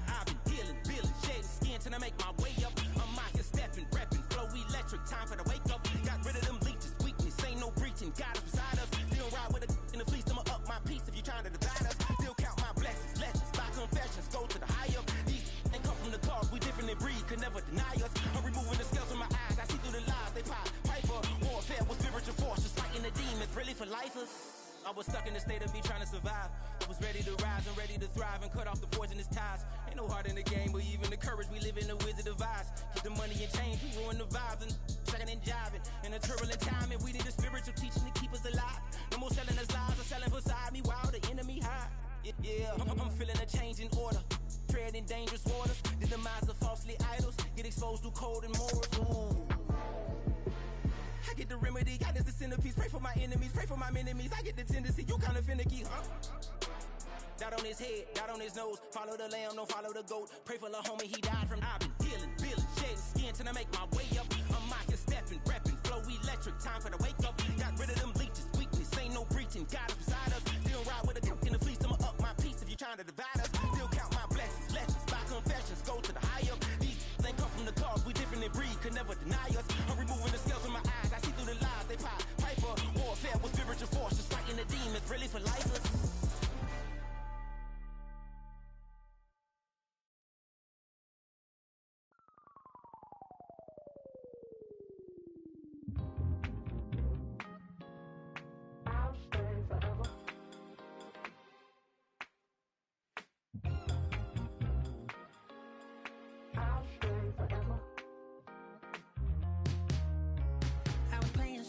I've been dealing, shedding skin till I make my way up. I'm out here stepping, repping, flow electric, time for the wake up. Got rid of them leeches, weakness, ain't no breaching, God is beside us. Still ride with a in the fleece, I'ma up my piece if you trying to divide us. Still count my blessings, lessons, by confessions, go to the higher. These ain't come from the cause, we different in breed, could never deny us. I'm removing the scales from my eyes, I see through the lies, they pop piper. Warfare with spiritual forces, fighting the demons, really for lifers. I was stuck in the state of me trying to survive. I was ready to rise and ready to thrive and cut off the poisonous ties. Ain't no heart in the game, but even the courage we live in the Wizard of Oz. Get the money and change, we ruin the vibes and checking and jiving. In a turbulent time, and we need a spiritual teaching to keep us alive. No more selling us lies or selling beside me while the enemy hide. Yeah, I'm feeling a change in order. Treading dangerous waters, the demise of falsely idols. Get exposed through cold and morals. Ooh. I get the remedy, God is the centerpiece. Pray for my enemies, pray for my enemies. I get the tendency, you kinda finicky, huh? Dot on his head, dot on his nose. Follow the lamb, don't follow the goat. Pray for the homie, he died from. I've been dealing, shedding skin till I make my way up. I'm out here stepping, repping, flow electric, time for the wake up. Got rid of them leeches, weakness, ain't no breaching, God is beside us. Still ride with a in the fleece, I'ma up my piece if you trying to divide us. Still count my blessings, lessons, by confessions, go to the higher. These ain't come from the cause, we different in breed, could never deny us. I'm removing the scales from my eyes, I see through the lies, they pop piper. Warfare with spiritual forces, fighting the demons, really for lifers.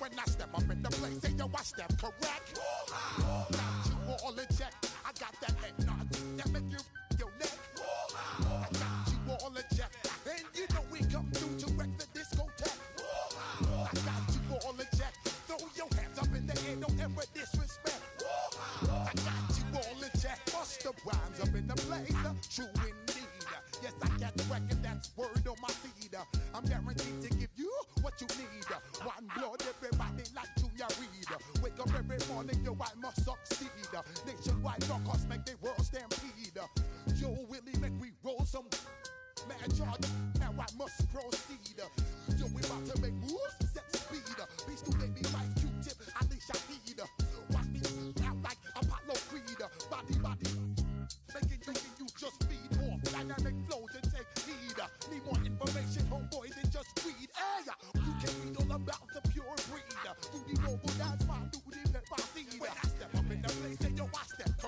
When I step up in the place, say yo, I step correct. Got you all in check. I got that head nod that make you your neck. I got you all in check, and you know we come through to wreck the discotheque. I got you all in check. Throw your hands up in the air, don't ever disrespect. I got you all in check. Bust the rhymes up in the place, true indeed. Yes, I got the record, that's word on my feed. I'm guaranteed to give you what you need. One blood, everybody like Junior Reed. Wake up every morning, yo, I must succeed. Nationwide rockers make the world stampede. Yo, Willie, make we roll some mad charge. Now I must proceed. Yo, we about to make moves, set speed. Be student, be right, Q-tip, I need Shahid. Watch me out like Apollo Creed. Body, making you just feed off dynamic flows and take heed. Need more information, homeboy, than just read. Hey, you can read all about the pure breed. Rudy Noble, that's my duty, pepper seed. When I step up in the place, say yo, I step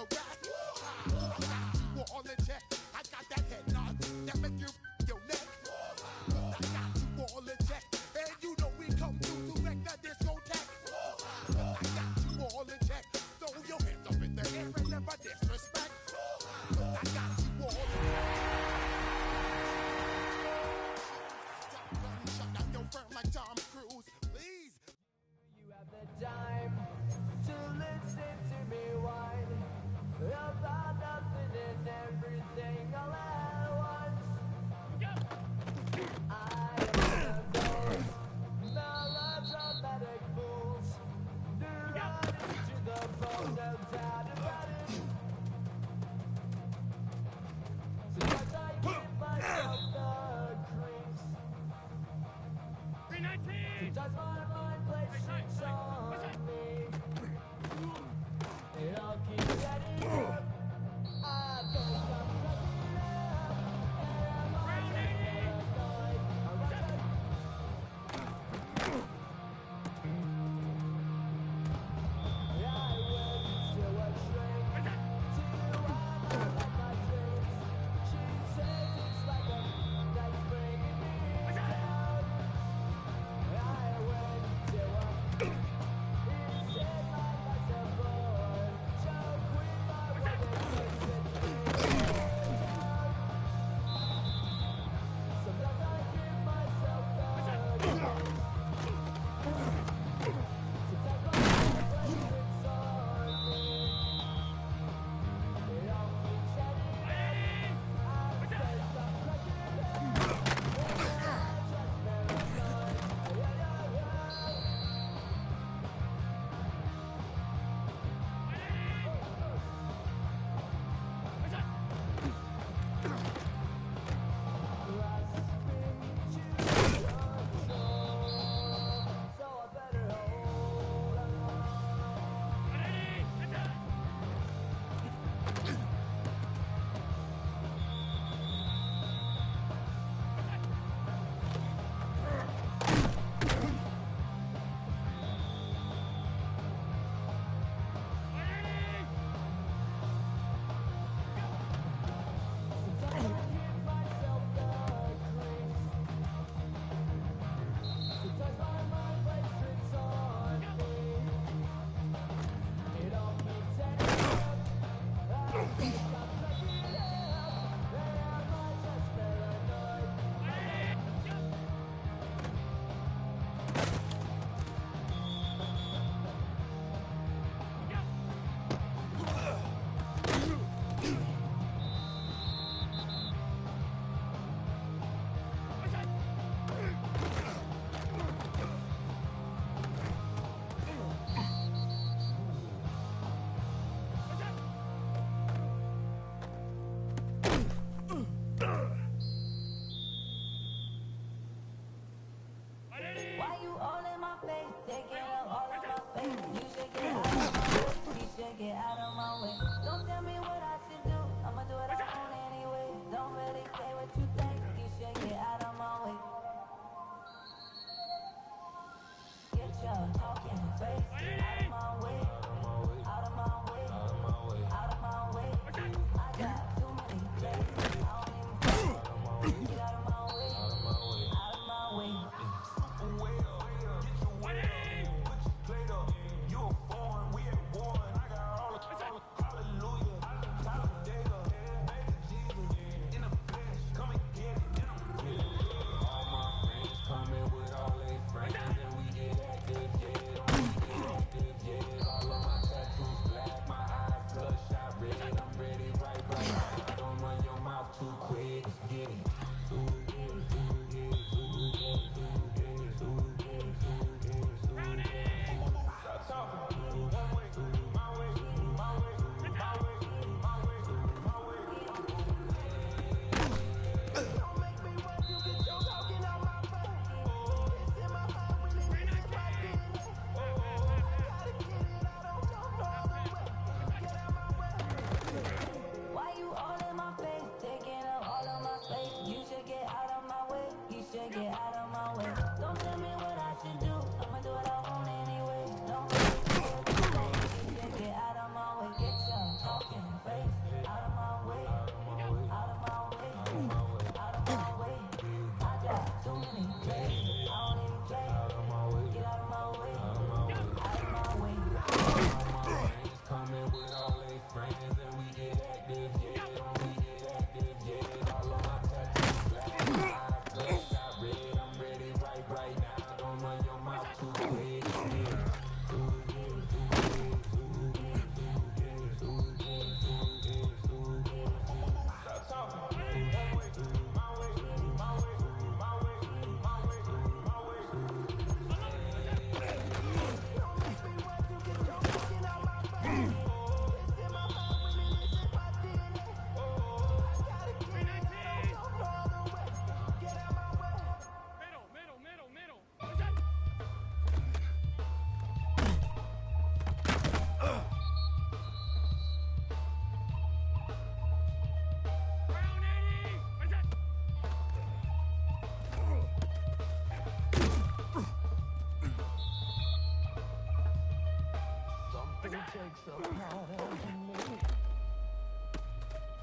takes a part of me.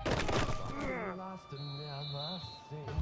Something lost and never seen.